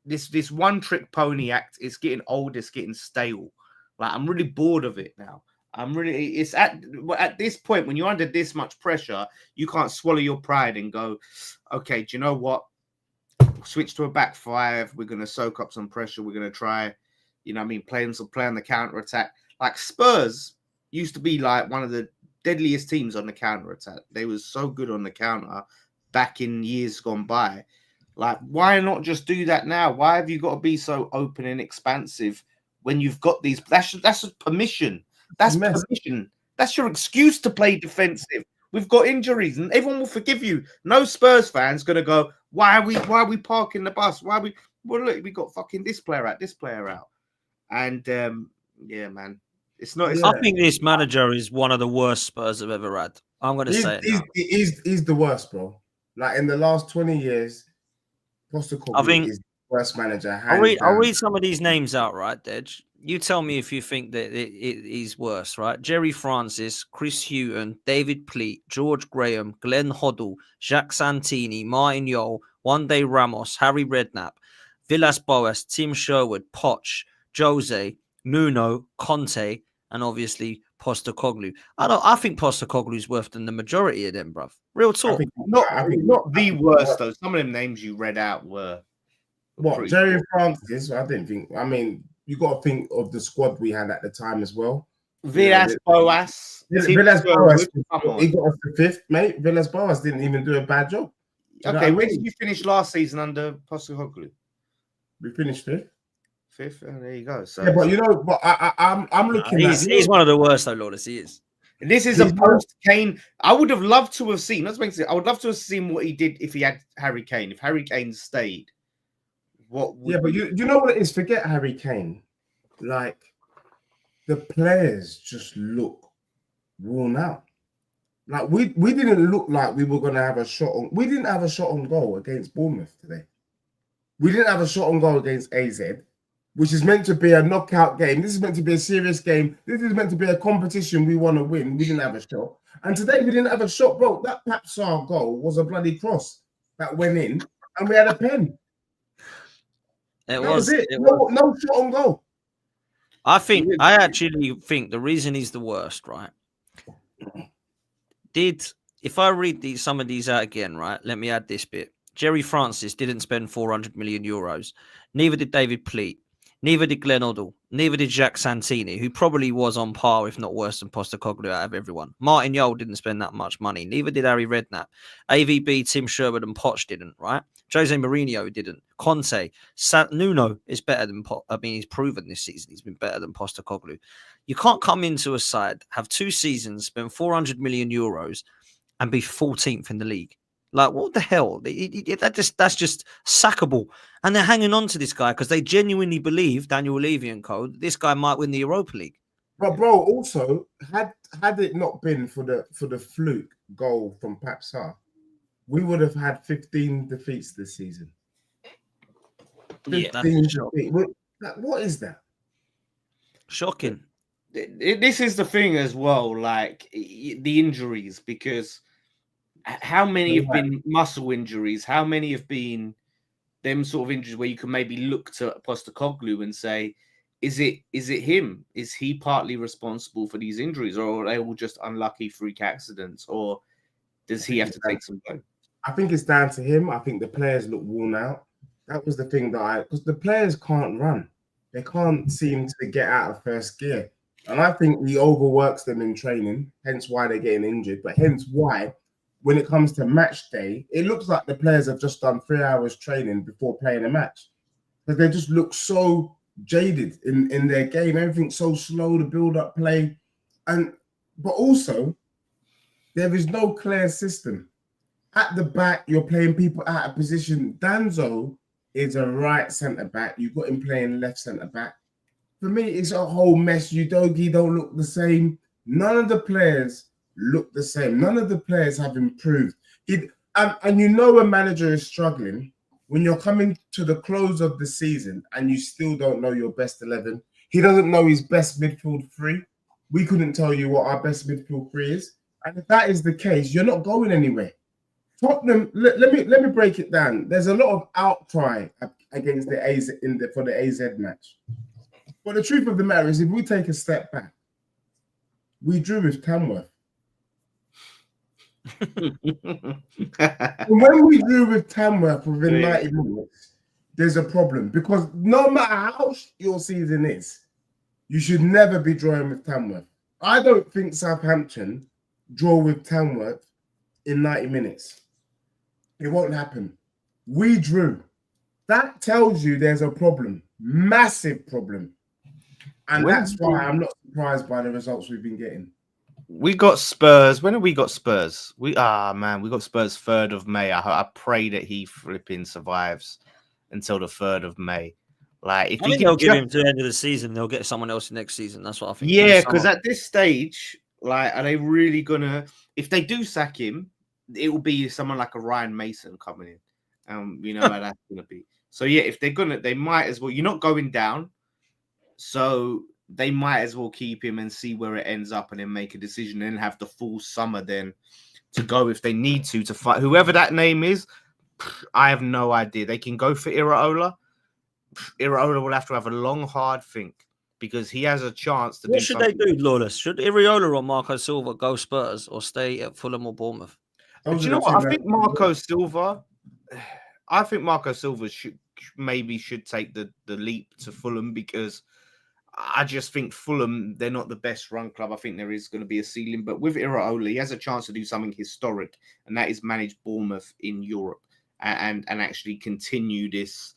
This one trick pony act is getting old. It's getting stale. Like, I'm really bored of it now. It's at this point when you're under this much pressure, you can't swallow your pride and go, okay, do you know what? Switch to a back 5. We're going to soak up some pressure. We're going to try, play on the counter attack. Like, Spurs used to be like one of the deadliest teams on the counter attack. They were so good on the counter back in years gone by. Like, why not just do that now? Why have you got to be so open and expansive when you've got these? That's permission. That's permission. That's your excuse to play defensive. We've got injuries, and everyone will forgive you. No Spurs fans going to go, why are we parking the bus? well, look, we got fucking this player out. And yeah, man. It's not. I think this manager is one of the worst Spurs I've ever had. I'm going to say it now. He's the worst, bro. Like in the last 20 years, Postecoglou is the worst manager. I'll read some of these names out, right, Dej? You tell me if you think that he's worse, right? Jerry Francis, Chris Hughton, David Pleat, George Graham, Glenn Hoddle, Jacques Santini, Martin Yole, One Day Ramos, Harry Redknapp, Villas-Boas, Tim Sherwood, Poch, Jose, Nuno, Conte, and obviously Postecoglou. I think Postecoglou's worse than the majority of them, bruv. Real talk. Not the worst though. Some of them names you read out were what Jerry Francis. I didn't think. I mean, you got to think of the squad we had at the time as well. Villas-Boas. Villas-Boas. He got us the 5th, mate. Villas-Boas didn't even do a bad job. Okay, where did you finish last season under Postecoglou? We finished 5th. 5th, and there you go. So, yeah, but you know, but I'm looking. He's one of the worst, though, Lourdes. He is. And this is a post Kane. I would have loved to have seen. Let's make it. I would love to have seen what he did if he had Harry Kane. If Harry Kane stayed, what? Would but you know what it is? Forget Harry Kane. Like the players just look worn out. Like we didn't look like we were going to have a shot on. We didn't have a shot on goal against Bournemouth today. We didn't have a shot on goal against AZ, which is meant to be a knockout game. This is meant to be a serious game. This is meant to be a competition we want to win. We didn't have a shot. And today we didn't have a shot, bro. That Papsar goal was a bloody cross that went in, and we had a pen. That was it. No shot on goal. I actually think the reason he's the worst, right? If I read some of these out again, right? Let me add this bit. Jerry Francis didn't spend 400 million euros. Neither did David Pleat. Neither did Glenn Hoddle. Neither did Jacques Santini, who probably was on par, if not worse, than Postecoglou out of everyone. Martin Yole didn't spend that much money. Neither did Harry Redknapp. AVB, Tim Sherwood and Poch didn't, right? Jose Mourinho didn't. Conte. Nuno is better than he's proven this season. He's been better than Postecoglou. You can't come into a side, have 2 seasons, spend 400 million euros and be 14th in the league. Like, what the hell? That's just sackable. And they're hanging on to this guy because they genuinely believe, Daniel Levy and co, this guy might win the Europa League. But bro, also, had it not been for the fluke goal from Papsar, we would have had 15 defeats this season. 15 defeats. What is that? Shocking. This is the thing as well, like the injuries, because how many have been muscle injuries? How many have been them sort of injuries where you can maybe look to Postecoglou and say, is it him? Is he partly responsible for these injuries, or are they all just unlucky freak accidents, or does he have to take some blame? I think it's down to him. I think the players look worn out. That was the thing because the players can't run. They can't seem to get out of first gear. And I think he overworks them in training, hence why they're getting injured, but hence why when it comes to match day, it looks like the players have just done 3 hours training before playing a match. But they just look so jaded in their game. Everything's so slow to build up play. But also, there is no clear system. At the back, you're playing people out of position. Danzo is a right centre-back. You've got him playing left centre-back. For me, it's a whole mess. Udogie don't look the same. None of the players look the same. None of the players have improved. And you know a manager is struggling when you're coming to the close of the season and you still don't know your best 11. He doesn't know his best midfield 3. We couldn't tell you what our best midfield 3 is. And if that is the case, you're not going anywhere. Tottenham, let me break it down. There's a lot of outcry against the AZ for the AZ match. But the truth of the matter is, if we take a step back, we drew with Tamworth. When we drew with Tamworth within 90 minutes, there's a problem, because no matter how your season is, you should never be drawing with Tamworth. I don't think Southampton draw with Tamworth in 90 minutes. It won't happen. We drew. That tells you there's a problem, massive problem. And that's why I'm not surprised by the results we've been getting. We got Spurs. When have we got Spurs? We got Spurs 3rd of May. I pray that he flipping survives until the 3rd of May. Like, if I think they'll give him to the end of the season. They'll get someone else next season. That's what I think. Yeah, because at this stage, like, are they really gonna? If they do sack him, it will be someone like a Ryan Mason coming in. You know how that's gonna be. So yeah, if they're gonna, they might as well. You're not going down, so they might as well keep him and see where it ends up, and then make a decision, and have the full summer then to go if they need to fight whoever that name is. I have no idea. They can go for Iraola. Iraola will have to have a long, hard think because he has a chance to. What should they do, Lawless? Should Iraola or Marco Silva go Spurs or stay at Fulham or Bournemouth? But you know what? I think Marco Silva should take the leap to Fulham, because I just think Fulham, they're not the best run club. I think there is going to be a ceiling, but with Iraola, he has a chance to do something historic, and that is manage Bournemouth in Europe and actually continue this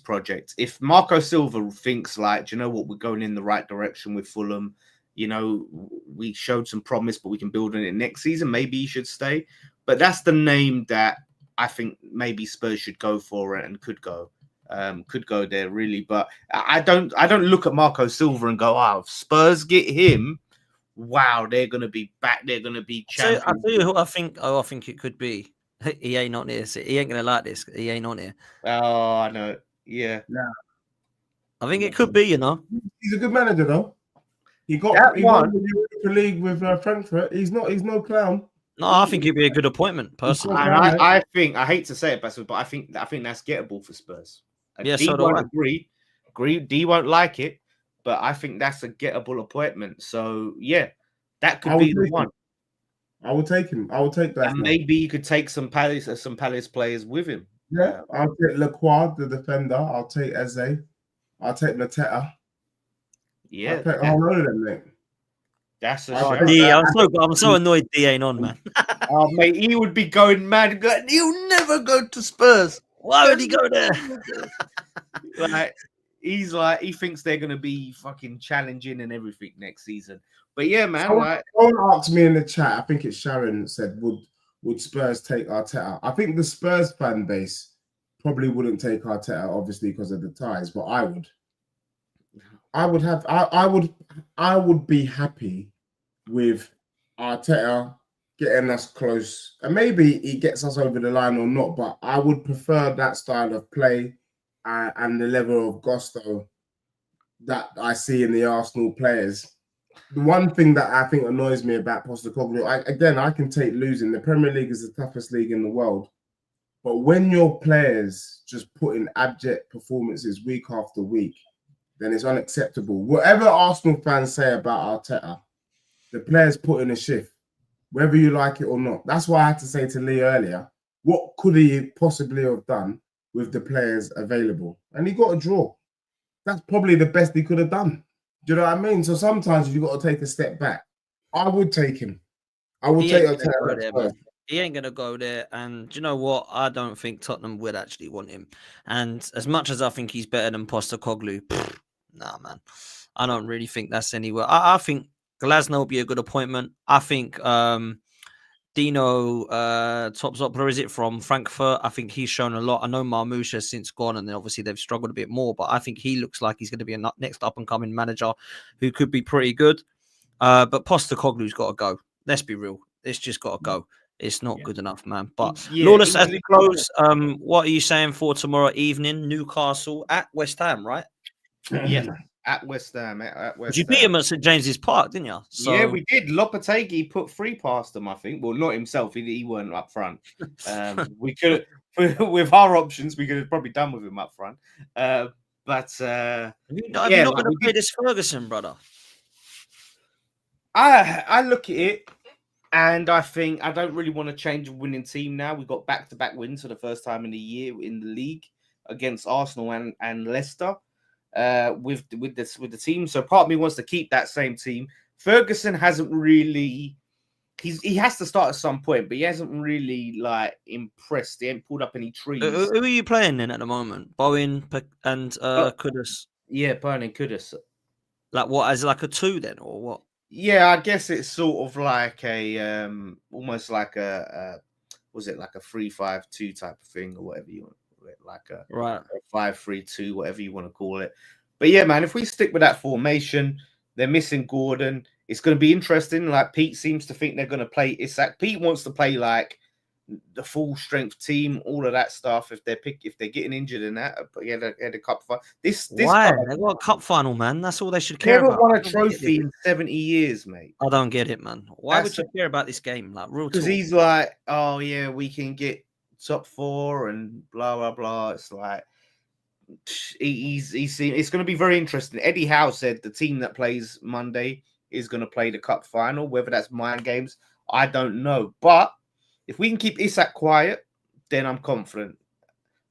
project. If Marco Silva thinks like, do you know what, we're going in the right direction with Fulham, you know, we showed some promise, but we can build on it next season, maybe he should stay. But that's the name that I think maybe Spurs should go for it and could go there really. But I don't look at Marco Silva and go, oh, if Spurs get him, wow, they're going to be back. They're going to be champions. So I'll tell you who I think it could be. He ain't on here. So he ain't gonna like this. He ain't on here. Oh, I know. Yeah. I think it could be. You know, he's a good manager though. He won the Europa League with Frankfurt. He's no clown. No, I think it'd be a good appointment, personally. And I think, I hate to say it, Basil, but I think that's gettable for Spurs. Yeah, D so do won't I. agree. D won't like it, but I think that's a gettable appointment. So yeah, that could be the one. I would take him. I would take that. And maybe you could take some Palace players with him. Yeah, I'll take Lacroix, the defender. I'll take Eze. I'll take Mateta. Yeah, I'll take a whole load of them, mate. That's a I'm so annoyed D ain't on, man. Oh, mate, he would be going mad. He'll never go to Spurs. Why would he go there? He thinks they're gonna be fucking challenging and everything next season. But yeah, man. Someone asked me in the chat. I think it's Sharon said, "Would Spurs take Arteta?" I think the Spurs fan base probably wouldn't take Arteta, obviously because of the ties, but I would. I would be happy with Arteta getting us close, and maybe he gets us over the line or not. But I would prefer that style of play and the level of gusto that I see in the Arsenal players. The one thing that I think annoys me about Postecoglou, I can take losing. The Premier League is the toughest league in the world. But when your players just put in abject performances week after week, then it's unacceptable. Whatever Arsenal fans say about Arteta, the players put in a shift, whether you like it or not. That's why I had to say to Lee earlier, what could he possibly have done with the players available? And he got a draw. That's probably the best he could have done. Do you know what I mean? So sometimes you've got to take a step back. I would take him. I would take Arteta. He ain't going to go there. And do you know what? I don't think Tottenham would actually want him. And as much as I think he's better than Postecoglou, nah, man. I don't really think that's anywhere. I think Glasner will be a good appointment. I think Dino Topzopler, is it, from Frankfurt? I think he's shown a lot. I know Marmoush has since gone, and then obviously they've struggled a bit more, but I think he looks like he's going to be a next up-and-coming manager who could be pretty good. But Postecoglou's got to go. Let's be real. It's just got to go. It's not good enough, man. But Lawless, as we close, what are you saying for tomorrow evening? Newcastle at West Ham, right? Yeah, at West Ham. You beat him at St James's Park, didn't you? So... Yeah, we did. Lopetegui put 3 past them, I think. Well, not himself. He weren't up front. We could, with our options, we could have probably done with him up front. But have you not going to play this Ferguson, brother? I look at it. And I think I don't really want to change a winning team now. We've got back-to-back wins for the first time in a year in the league against Arsenal and Leicester with the team. So part of me wants to keep that same team. Ferguson hasn't really... He has to start at some point, but he hasn't really impressed. He ain't pulled up any trees. Who are you playing in at the moment? Bowen and Kudus? Yeah, Bowen and Kudus. Like what, as like a 2 then, or what? Yeah, I guess it's sort of like a almost like a was it like a 3-5-2 type of thing or whatever you it, like a right 5-3-2, whatever you want to call it. But yeah, man, if we stick with that formation, they're missing Gordon. It's going to be interesting. Like Pete seems to think they're going to play Isak. Pete wants to play like the full strength team, all of that stuff. If they're getting injured in that, but yeah, the cup final. Why? They got a cup final, man. That's all they should care about. about. Never won a trophy in 70 years, mate. I don't get it, man. Why would you care about this game? Like real talk. Because he's like, oh yeah, we can get top 4 and blah blah blah. It's like he's it's going to be very interesting. Eddie Howe said the team that plays Monday is going to play the cup final. Whether that's mind games, I don't know. But if we can keep Isak quiet, then I'm confident.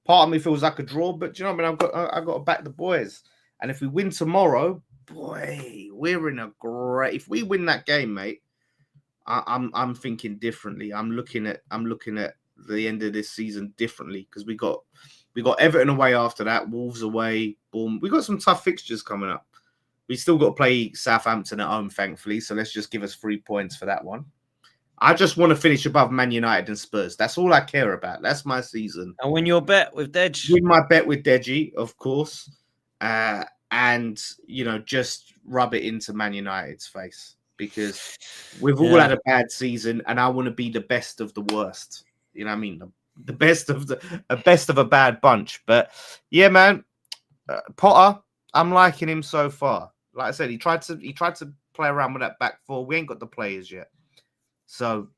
Part of me feels like a draw, but do you know what I mean? I've got to back the boys. And if we win tomorrow, boy, we're in a great. If we win that game, mate, I'm thinking differently. I'm looking at the end of this season differently because we got Everton away after that, Wolves away, boom. We got some tough fixtures coming up. We still got to play Southampton at home, thankfully. So let's just give us 3 points for that one. I just want to finish above Man United and Spurs. That's all I care about. That's my season. And when your bet with Dej? Win my bet with Deji, of course. And, just rub it into Man United's face. Because we've all had a bad season and I want to be the best of the worst. You know what I mean? The best of a bad bunch. But yeah, man, Potter, I'm liking him so far. Like I said, he tried to play around with that back four. We ain't got the players yet. So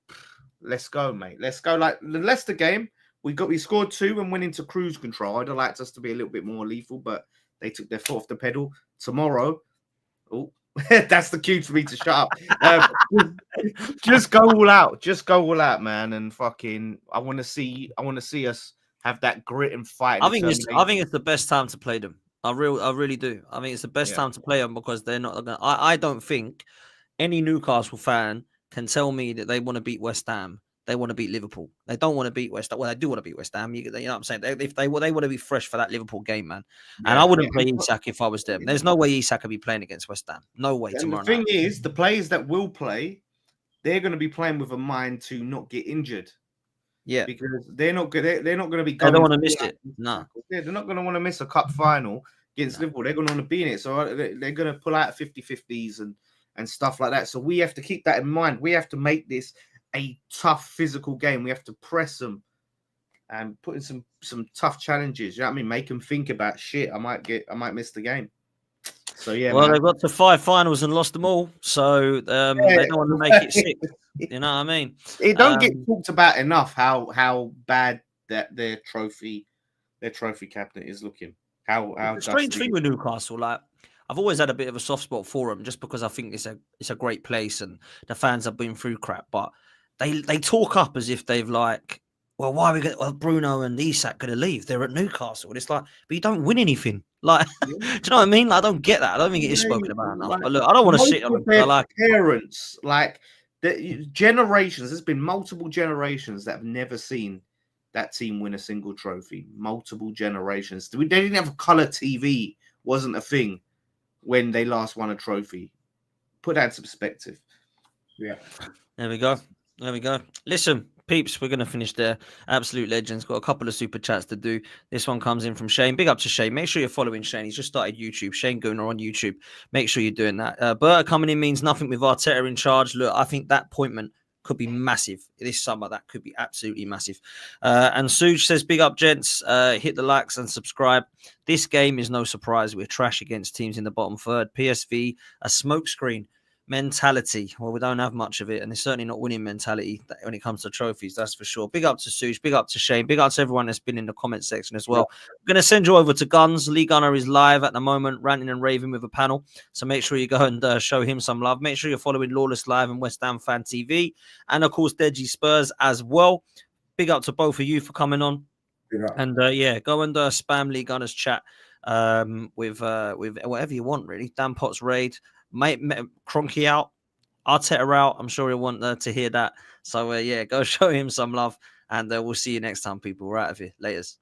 let's go, mate. Let's go. Like the Leicester game, we scored 2 and went into cruise control. I'd have liked us to be a little bit more lethal, but they took their foot off the pedal. Tomorrow, that's the cue for me to shut up. Just go all out. Just go all out, man. And fucking, I want to see us have that grit and fight. I think it's the best time to play them. I really do. I think it's the best time to play them because they're not gonna. I don't think any Newcastle fan can tell me that they want to beat West Ham. They want to beat Liverpool. They don't want to beat West Ham. Well, they do want to beat West Ham. You know what I'm saying? They want to be fresh for that Liverpool game, man. And I wouldn't play Isak if I was them. There's no way Isak could be playing against West Ham. No way. And the thing is, the players that will play, they're going to be playing with a mind to not get injured. Yeah, because they're not good. They're not going to be. They don't want to miss it. No. Yeah, they're not going to want to miss a cup final against Liverpool. They're going to want to be in it. So they're going to pull out 50-50s and stuff like that. So we have to keep that in mind. We have to make this a tough physical game. We have to press them and put in some tough challenges. You know what I mean? Make them think about shit. I might miss the game. So yeah. Well, they got to 5 finals and lost them all. So they don't want to make it 6. You know what I mean? It don't get talked about enough how bad that their trophy cabinet is looking. How the strange thing with Newcastle, like I've always had a bit of a soft spot for them, just because I think it's a great place and the fans have been through crap, but they talk up as if they've like, well, why are we going? Well, Bruno and Isak going to leave? They're at Newcastle. And it's like, but you don't win anything. Like, do you know what I mean? Like, I don't get that. I don't think it is spoken about enough. But look, I don't want to shit on them. Like parents, like the generations. There's been multiple generations that have never seen that team win a single trophy. Multiple generations. They didn't have color TV. Wasn't a thing when they last won a trophy. Put that into perspective. Yeah. There we go. Listen, peeps, we're going to finish there. Absolute legends. Got a couple of super chats to do. This one comes in from Shane. Big up to Shane. Make sure you're following Shane. He's just started YouTube. Shane Gooner on YouTube. Make sure you're doing that. Berta coming in means nothing with Arteta in charge. Look, I think that appointment could be massive this summer. That could be absolutely massive. And Suj says, big up, gents. Hit the likes and subscribe. This game is no surprise. We're trash against teams in the bottom third. PSV, a smokescreen mentality. Well, we don't have much of it, and it's certainly not winning mentality when it comes to trophies, that's for sure. Big up to Suj, big up to Shane, big up to everyone that's been in the comment section as well. I'm going to send you over to Guns. Lee Gunner is live at the moment, ranting and raving with a panel, so make sure you go and show him some love. Make sure you're following Lawless Live and West Ham Fan TV, and of course Deji Spurs as well. Big up to both of you for coming on. And go and spam Lee Gunner's chat with whatever you want, really. Dan Potts raid, mate, Cronky out, Arteta out. I'm sure he'll want to hear that. So go show him some love, and we'll see you next time, people. Right of here. Laters.